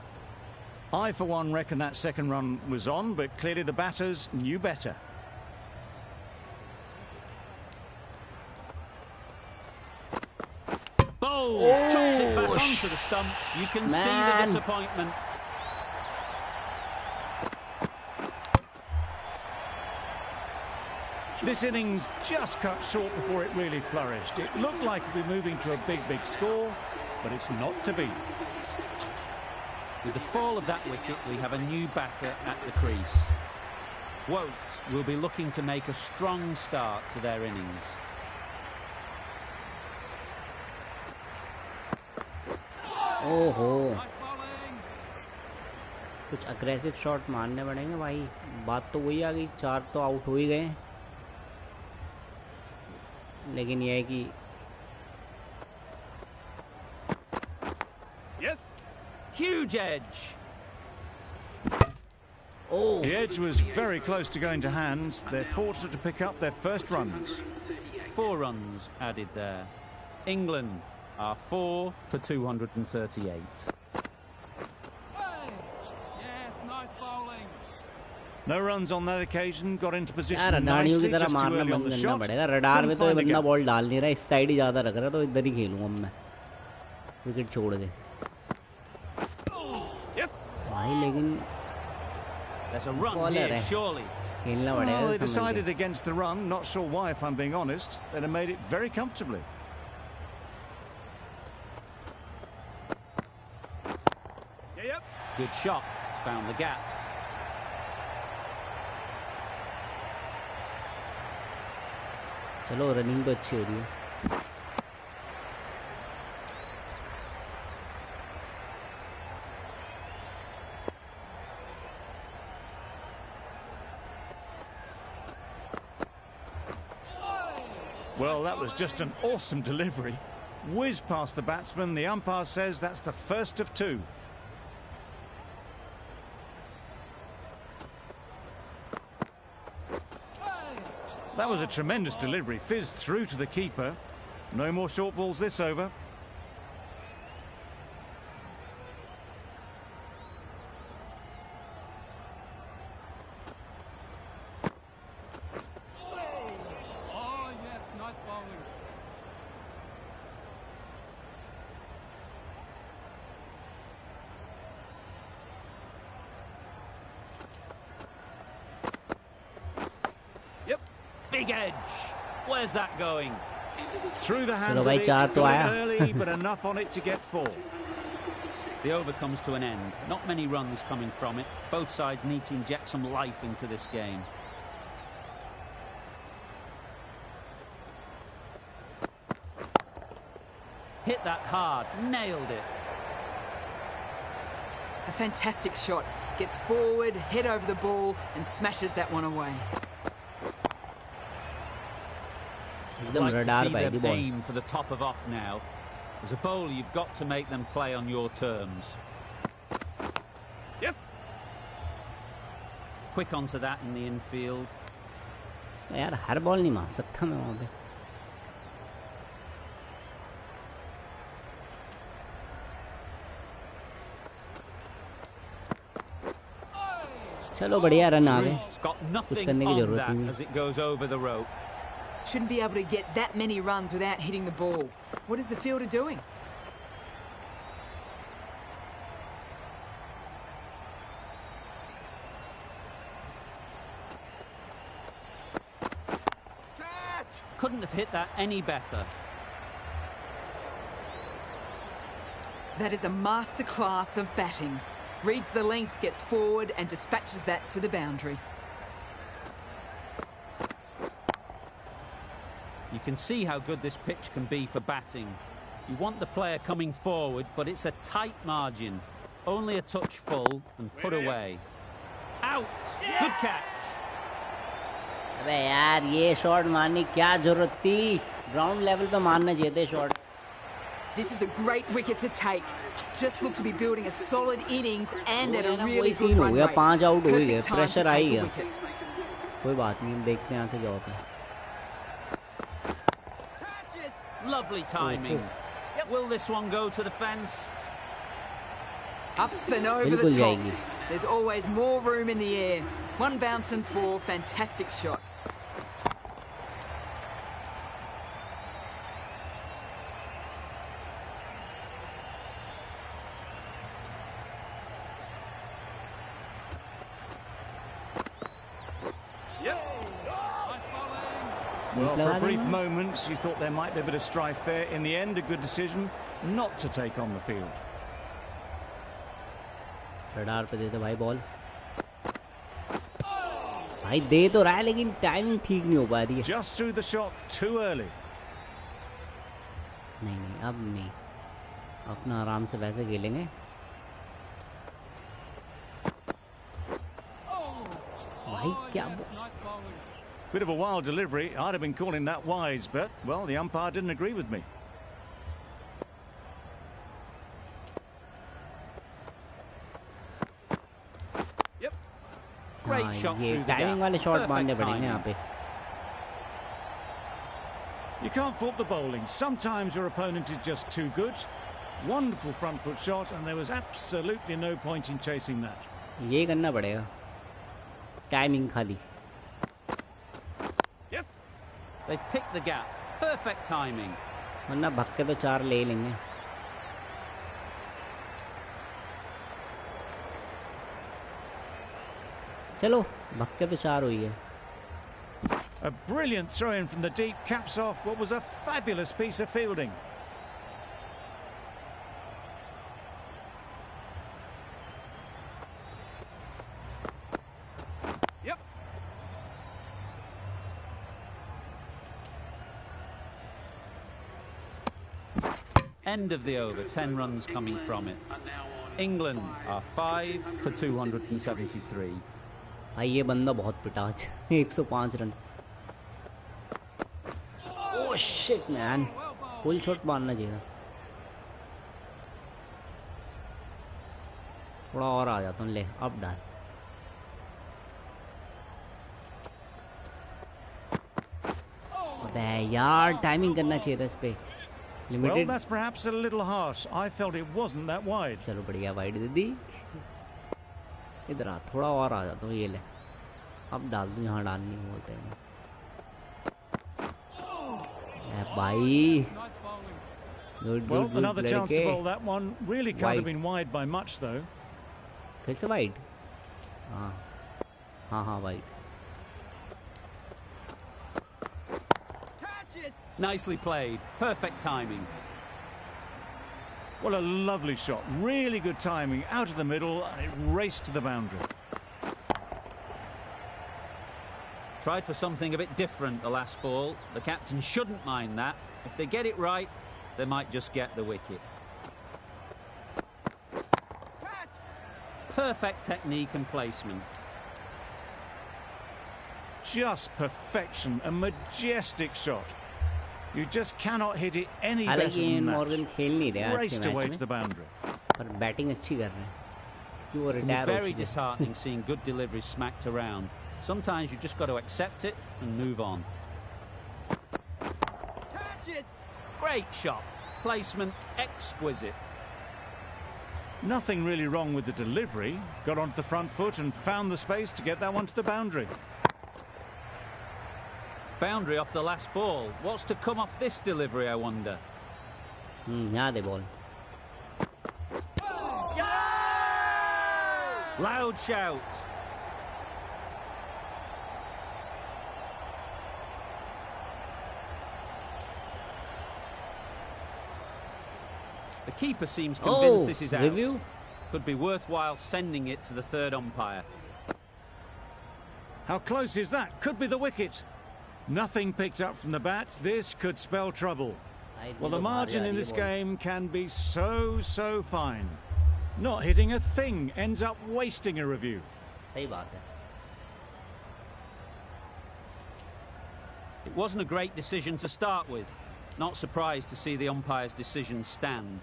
I, for one, reckon that second run was on, but clearly the batters knew better. Oh, chops it back onto the stumps. You can see the disappointment. This innings just cut short before it really flourished. It looked like it would be moving to a big, big score, but it's not to be. With the fall of that wicket, we have a new batter at the crease. Woakes will be looking to make a strong start to their innings. ओहो, Nice bowling. कुछ aggressive shot मारने पड़ेंगे भाई. बात तो वही आ गई, 4 तो आउट हो ही गए. लेकिन यह है कि Yes. Huge edge. Oh. The edge was very close to going to hands. They're fortunate to pick up their first runs. 4 runs added there. England are 4 for 238. Hey. Yes, nice bowling. No runs on that occasion. Got into यार position अडानियों की nicely, तरह just too मारना early on बंद the करना shot. पड़ेगा. Radar में Couldn't तो ये find the बंदा gap. बॉल डाल नहीं रहा. इस साइड ही ज्यादा रख रहा है, तो इधर ही खेलूंगा अब मैं. विकेट छोड़ दे Yes. भाई. लेकिन There's a run Bowler here, है. surely. खेलना Well, they पड़ेगा. समझ decided के. against the run. Not sure why, if I'm being honest. They'd have made it very comfortably. Yep. Good shot. It's found the gap. चलो running तो अच्छी हो रही है. Well, that was just an awesome delivery. Whiz past the batsman. The umpire says that's the first of 2. That was a tremendous delivery. Fizzed through to the keeper. No more short balls this over. Oh, yes, nice bowling. Big edge. Where's that going? Through the hands of भाई, it, चार तो got आया. it early, but enough on it to get 4. The over comes to an end. Not many runs coming from it. Both sides need to inject some life into this game. Hit that hard. Nailed it. A fantastic shot. Gets forward, head over the ball, and smashes that one away. You'd एकदम like to radar see पे them ball. aim for the top of off now. As a bowler, you've got to make them play on your terms. Yes. Quick onto that in the infield. यार हर ball नहीं मार सकता मैं वहाँ पे. चलो बढ़िया रन आ गए. It's got nothing करने की on जरूरत that नहीं है. as it goes over the rope. Shouldn't be able to get that many runs without hitting the ball. What is the fielder doing? Couldn't have hit that any better. That is a masterclass of batting. Reads the length, gets forward, and dispatches that to the boundary. You can see how good this pitch can be for batting. You want the player coming forward, but it's a tight margin. Only a touch full and put away. Out! Good catch! अबे यार ये shot मारने की क्या जरूरत थी. Ground level पे मारना चाहिए थे shot. This is a great wicket to take. Just look to be building a solid innings and at a वही really सीन good हो run गया. rate. 5 आउट हो गए. Perfect time to प्रेशर आ take ही a गया. wicket. कोई बात नहीं. देखते हैं यहाँ से क्या होता है. Lovely timing. Will this one go to the fence? Up and over the बिल्कुल top. जाएगी. There's always more room in the air. 1 bounce and 4. Fantastic shot. Well, for a brief moment, you thought there might be a bit of strife there. In the end, a good decision not to take on the field. Radar पे दे दे भाई ball. भाई दे तो रहा है लेकिन timing ठीक नहीं हो पा रही है. Just threw the shot too early. नहीं नहीं अब नहीं. अपना आराम से वैसे खेलेंगे. भाई क्या Bit of a wild delivery. I'd have been calling that wise, but, well, the umpire didn't agree with me. Yep. Great shot ये through the टाइमिंग gap. वाले शॉट Perfect मारने पड़ेंगे timing. यहाँ पे. You can't fault the bowling. Sometimes your opponent is just too good. Wonderful front foot shot, and there was absolutely no point in chasing that. ये करना पड़ेगा. Timing खाली. They've picked the gap. Perfect timing. वरना भग के तो 4 ले लेंगे. चलो भग के तो 4 हुई है. A brilliant throw in from the deep caps off what was a fabulous piece of fielding. Yep. End of the over. 10 runs coming from it. England are 5 for 273. भाई ये बंदा बहुत पिटा आज. 105 run. Oh shit man. Full shot मारना चाहिए. थोड़ा और आ जाता हूँ. ले अब डाल. अबे यार टाइमिंग करना चाहिए था इस पे. Well, limited. that's perhaps a little harsh. I felt it wasn't that wide. चलो बढ़िया वाइड दे दी. इधर आ. थोड़ा और आ जाता हूँ. ये ले अब डाल दूँ यहाँ डालनी बोलते हैं. भाई good Well, good another good chance to लड़के. bowl that one. Really can't Wide. have been wide by much, though. फिर से वाइड. हाँ हाँ हाँ wide. Nicely played. Perfect timing. Well, a lovely shot. Really good timing. Out of the middle, and it raced to the boundary. Tried for something a bit different the last ball. The captain shouldn't mind that. If they get it right, they might just get the wicket. Perfect technique and placement. Just perfection. A majestic shot. You just cannot hit it any better हालांकि than Morgan खेल नहीं रहे that. आज के Raced away to match the में boundary. पर batting अच्छी कर रहे हैं क्योंकि वो It can be रिटायर हो very चुके हैं disheartening seeing good deliveries smacked around. Sometimes you just got to accept it and move on. Great shot. Placement exquisite. Nothing really wrong with the delivery. Got onto the front foot and found the space to get that one to the boundary. Boundary off the last ball. What's to come off this delivery, I wonder? यहाँ दे ball Loud shout. The keeper seems convinced this is out. review Could be worthwhile sending it to the third umpire. How close is that? Could be the wicket. Nothing picked up from the bat. This could spell trouble. Well, the margin in this game can be so fine. Not hitting a thing ends up wasting a review. सही बात है It wasn't a great decision to start with. Not surprised to see the umpire's decision stand.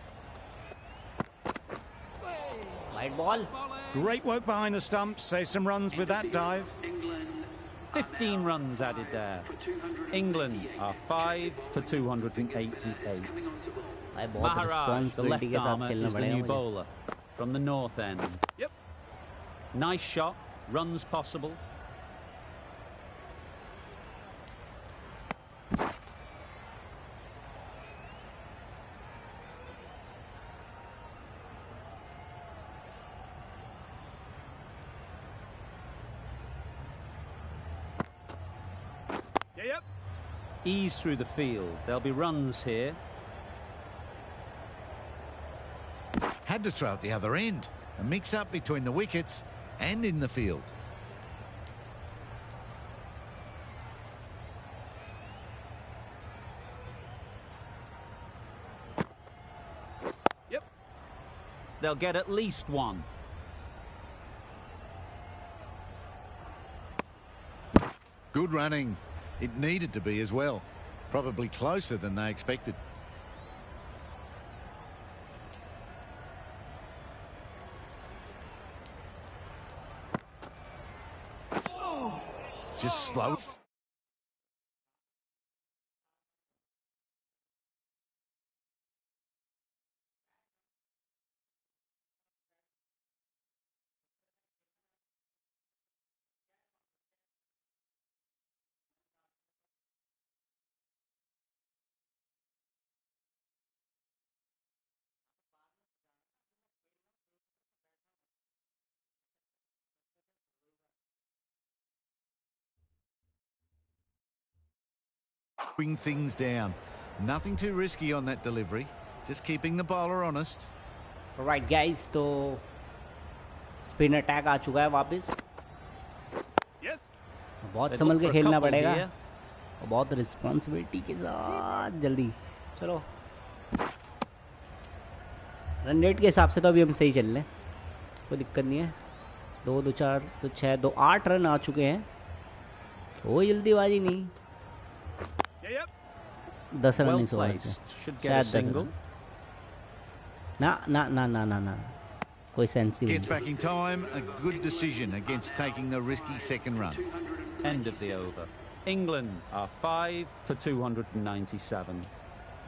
Wide ball Great work behind the stumps. Save some runs with that dive. 15 runs added there. England are 5 for 288. भाई बहुत Maharaj, the responsibility left के साथ armour, खेलना is the पड़ेगा new मुझे bowler from the north end. Yep. Nice shot, runs possible. Yep. Ease through the field. There'll be runs here. Had to throw at the other end. A mix-up between the wickets and in the field. Yep. They'll get at least one. Good running. It needed to be as well. Probably closer than they expected. Just slow. Bring things down. Nothing too risky on that delivery. Just keeping the bowler honest. Right guys तो spin attack आ चुका है वापस Yes. बहुत They Sambhal look के for a खेलना couple पड़ेगा here. और बहुत रिस्पॉन्सिबिलिटी के साथ जल्दी चलो रन रेट के हिसाब से तो अभी हम सही चल रहे हैं कोई दिक्कत नहीं है 2 2 4 2 6 2 8 रन आ चुके हैं कोई जल्दीबाजी नहीं Yep. 10 रन Well इस ओवर से placed. Should get a शायद 10 single. रन ना ना ना ना ना ना कोई सेंस ही Gets नहीं back in time. A good decision against taking the risky second run. End of the over. England are 5 for 297.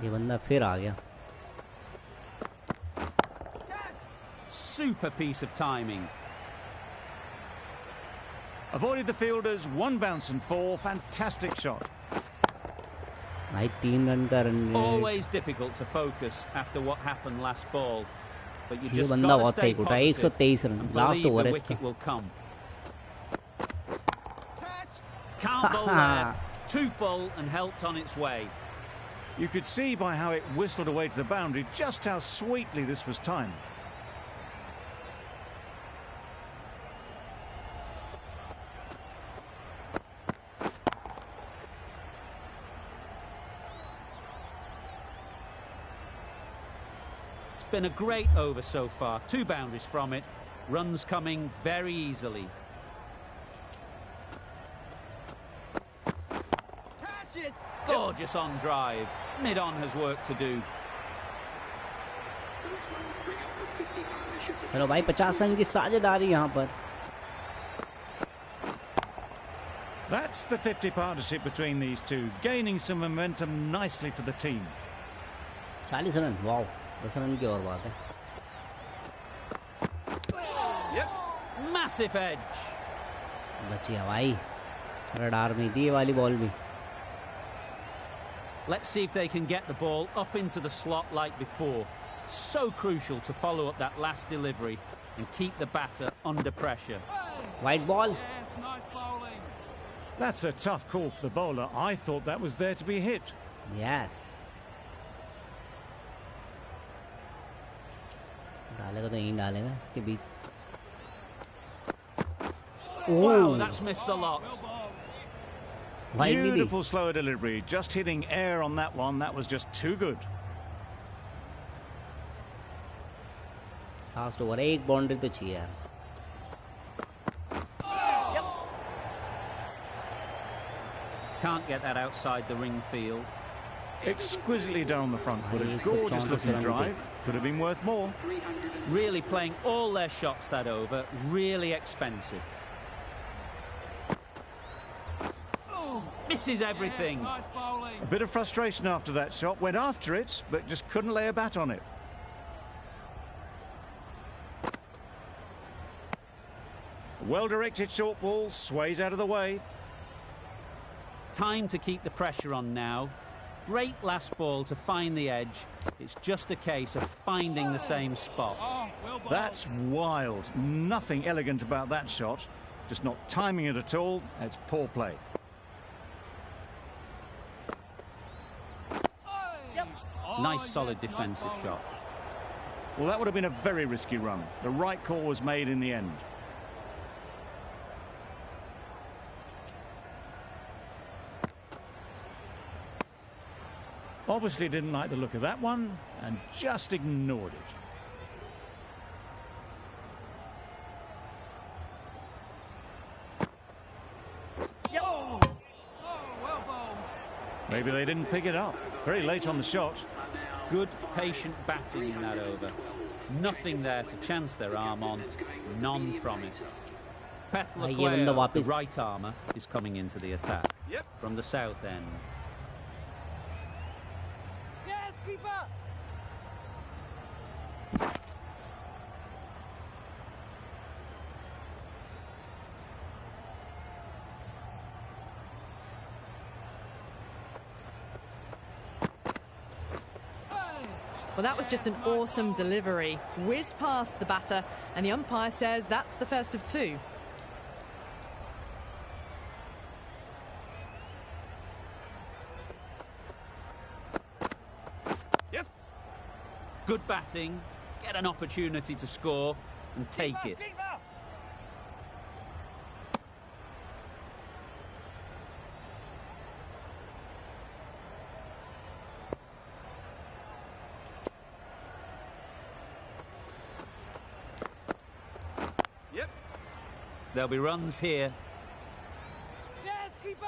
ये बंदा फिर आ गया Super piece of timing. Avoided the fielders. One bounce and 4. Fantastic shot. भाई 3 run का run rate Always difficult to focus after what happened last ball. But you ये just बंदा got to बहुत stay सही उठा है positive 123 run and last believe over the है इसका wicket will come. Can't bowl there. Too full and helped on its way. You could see by how it whistled away to the boundary just how sweetly this was timed. It's been a great over so far. 2 boundaries from it. Runs coming very easily. Catch it! Gorgeous on drive. Mid-on has work to do. चलो भाई 50 run की साझेदारी यहाँ पर. That's the 50 partnership between these two, gaining some momentum nicely for the team. 40 run, wow. 10 run की और बात है. Massive edge. बची है भाई. रडार में थी ये वाली बॉल भी. Let's see if they can get the ball up into the slot like before. So crucial to follow up that last delivery and keep the batter under pressure. White ball. Yes, nice bowling. That's a tough call for the bowler. I thought that was there to be hit. Yes. डालेगा तो यहीं डालेगा इसके बीच. Wow, that's missed the lot. Wide भी Beautiful slower delivery. Just hitting air on that one. That was just too good. Last over है. एक boundary तो चाहिए यार. Can't get that outside the ring field. Exquisitely done on the front foot. A gorgeous looking drive. Could have been worth more. Really playing all their shots that over. Really expensive. Misses everything. Nice bowling. A bit of frustration after that shot. Went after it, but just couldn't lay a bat on it. Well-directed short ball sways out of the way. Time to keep the pressure on now. Great last ball to find the edge. It's just a case of finding the same spot. Oh, well bowled. That's wild. Nothing elegant about that shot. Just not timing it at all. It's poor play. Nice solid defensive shot. Well, that would have been a very risky run. The right call was made in the end. Obviously didn't like the look of that one and just ignored it. Oh, well bowled. Maybe they didn't pick it up. Very late on the shot. Good, patient batting in that over. Nothing there to chance their arm on. None from it. Pethlequayo, the right armour, is coming into the attack. Yep. From the south end. Yes, keeper. Well, that was just an awesome delivery. Whizzed past the batter, and the umpire says that's the first of 2. Yes. Good batting. Get an opportunity to score and take it. Keeper. Yep. There'll be runs here. Yes, keeper.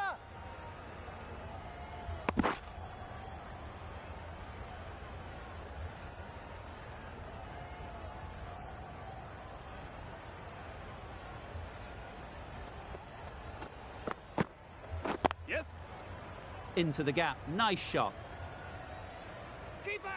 Yes. Into the gap. Nice shot. Keeper.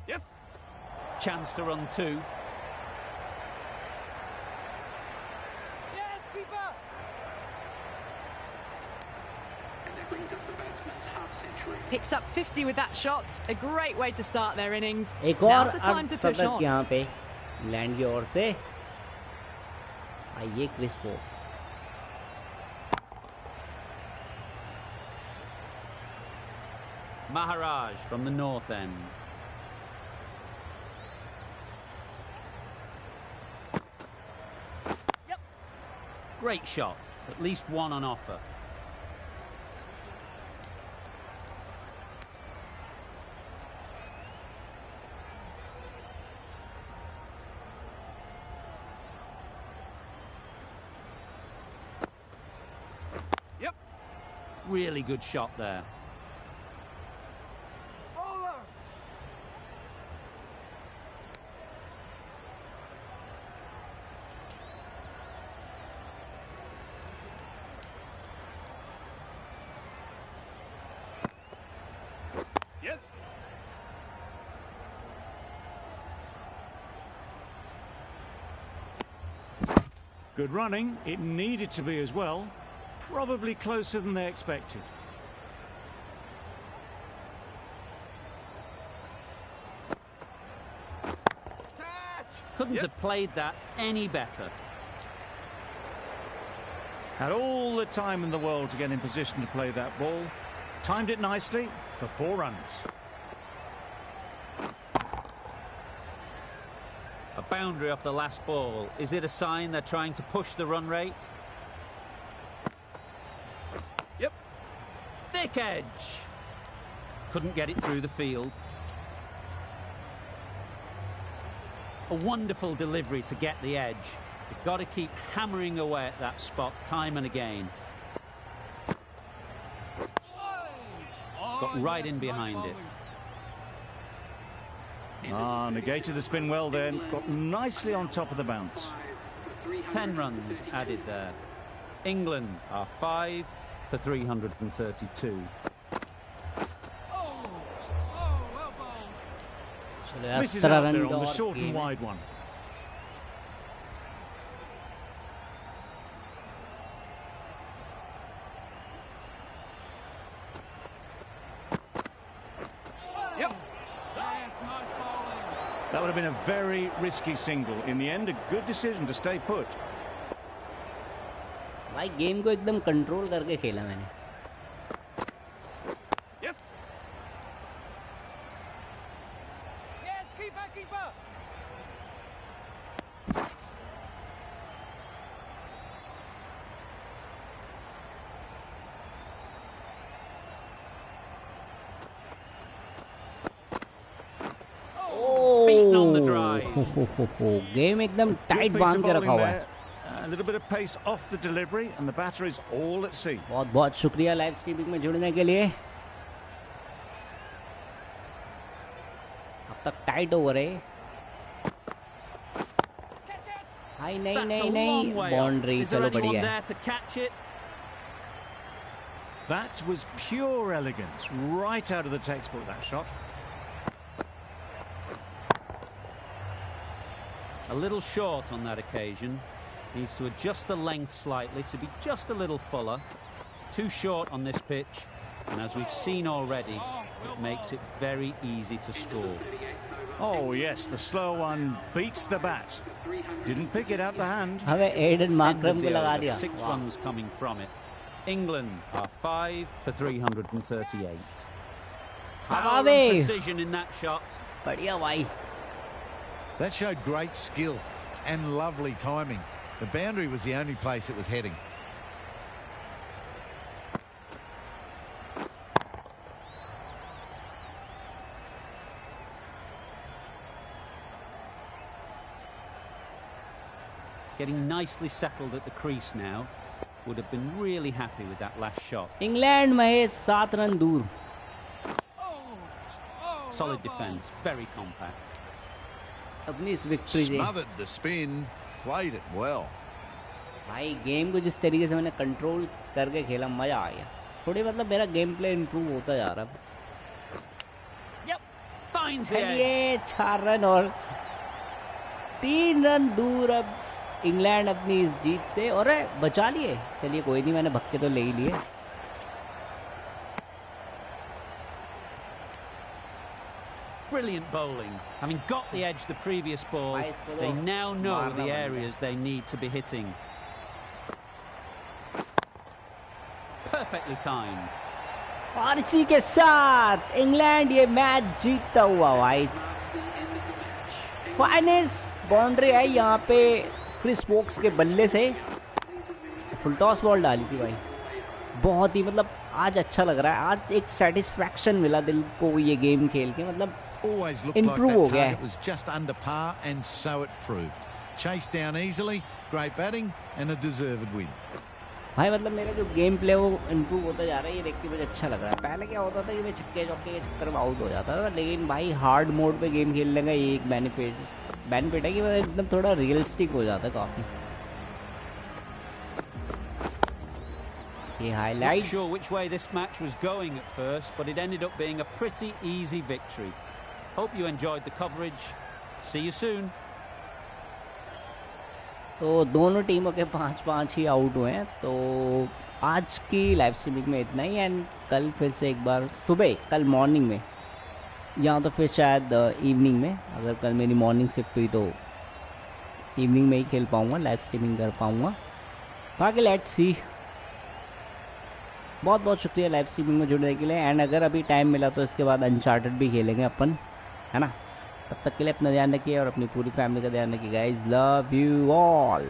Yes. Chance to run 2. Yes, keeper. And that brings up the batsman's half century. Picks up 50 with that shot. A great way to start their innings. एक और Now's the time to push शतक on. यहाँ पे England की ओर से आइए Chris Woakes Maharaj from the north end. Yep. Great shot. At least one on offer. Yep. Really good shot there. Yes. Good running. It needed to be as well. Probably closer than they expected. Couldn't have played that any better. Had all the time in the world to get in position to play that ball. Timed it nicely for 4 runs. A boundary off the last ball. Is it a sign they're trying to push the run rate? Yep. Thick edge. Couldn't get it through the field. A wonderful delivery to get the edge. You've got to keep hammering away at that spot time and again. Got right in behind it. Negated the spin well then. Got nicely on top of the bounce. 10 runs added there. England are 5 for 332. Misses out there on the short and wide one. Yep. That's nice bowling. That would have been a very risky single. In the end, a good decision to stay put. भाई game को एकदम control करके खेला मैंने Yes. Yes, keeper, keeper. Beaten on the drive. Game एकदम Good tight piece of बांध के bowling रखा हुआ है there. A little bit of pace off the delivery, and the batter is all at sea. बहुत बहुत शुक्रिया लाइव स्ट्रीमिंग में जुड़ने के लिए अब तक टाइट ओवर है हाय नहीं That's a नहीं long नहीं way up. Boundary Is there चलो anyone बढ़िया है there to catch it? That was pure elegance, right out of the textbook, that shot. A little short on that occasion. Needs to adjust the length slightly to be just a little fuller. Too short on this pitch. And as we've seen already, it makes it very easy to score. Oh, yes, the slow one beats the bat. Didn't pick it out the hand. हमें Aiden End of Markram को the लगा over, दिया 6 runs coming from it. England are 5 for 338. हवा Power and में precision in that shot. बढ़िया भाई That showed great skill and lovely timing. The boundary was the only place it was heading. Getting nicely settled at the crease now. Would have been really happy with that last shot. England Mahesh 7 run दूर Solid defence, very compact. अपनी इस victory से Smothered the spin, played it well. भाई game को जिस तरीके से मैंने कंट्रोल करके खेला मजा आ गया थोड़ी मतलब मेरा गेम प्ले इंप्रूव होता जा रहा Yep, finds the edge. ये 4 रन और 3 रन दूर अब इंग्लैंड अपनी इस जीत से और बचा लिए चलिए कोई नहीं मैंने भक्के तो ले ही लिए Brilliant bowling. Having got the edge the previous ball, they now know the areas they need to be hitting. Perfectly timed. और इसी के साथ इंग्लैंड ये मैच जीतता हुआ भाई. फाइनेस्ट बाउंड्री है यहाँ पे क्रिस वोक्स के बल्ले से. फुल टॉस बॉल डाली थी भाई. बहुत ही मतलब आज अच्छा लग रहा है. आज एक सेटिस्फैक्शन मिला दिल को ये गेम खेल के. मतलब इम्प्रूव हो गया है. just under par and so it proved. Chased down easily, great batting and a deserved win. भाई मतलब मेरा जो गेम प्ले वो इम्प्रूव होता जा रहा है. ये देख के मुझे अच्छा लग रहा है. पहले क्या होता था कि मैं छक्के चौके के चक्कर में आउट हो जाता था. लेकिन भाई हार्ड मोड पे गेम खेलने का ये एक बेनिफिट है कि मतलब एकदम थोड़ा रियलिस्टिक हो जाता है काफी. ये highlights. Not sure which way this match was going at first, but it ended up being a pretty easy victory. Hope you enjoyed the coverage. See you soon. तो दोनों टीमों के 5-5 ही आउट हुए हैं. तो आज की लाइव स्ट्रीमिंग में इतना ही. एंड कल फिर से एक बार सुबह, कल मॉर्निंग में या तो फिर शायद इवनिंग में. अगर कल मेरी मॉर्निंग शिफ्ट हुई तो इवनिंग में ही खेल पाऊँगा, लाइव स्ट्रीमिंग कर पाऊँगा. बाकी लेट्स सी. बहुत बहुत शुक्रिया लाइव स्ट्रीमिंग में जुड़ने के लिए. एंड अगर अभी टाइम मिला तो इसके बाद अनचार्टेड भी खेलेंगे अपन, है ना. तब तक के लिए अपना ध्यान रखिए और अपनी पूरी फैमिली का ध्यान रखिए गाइस. Love you all.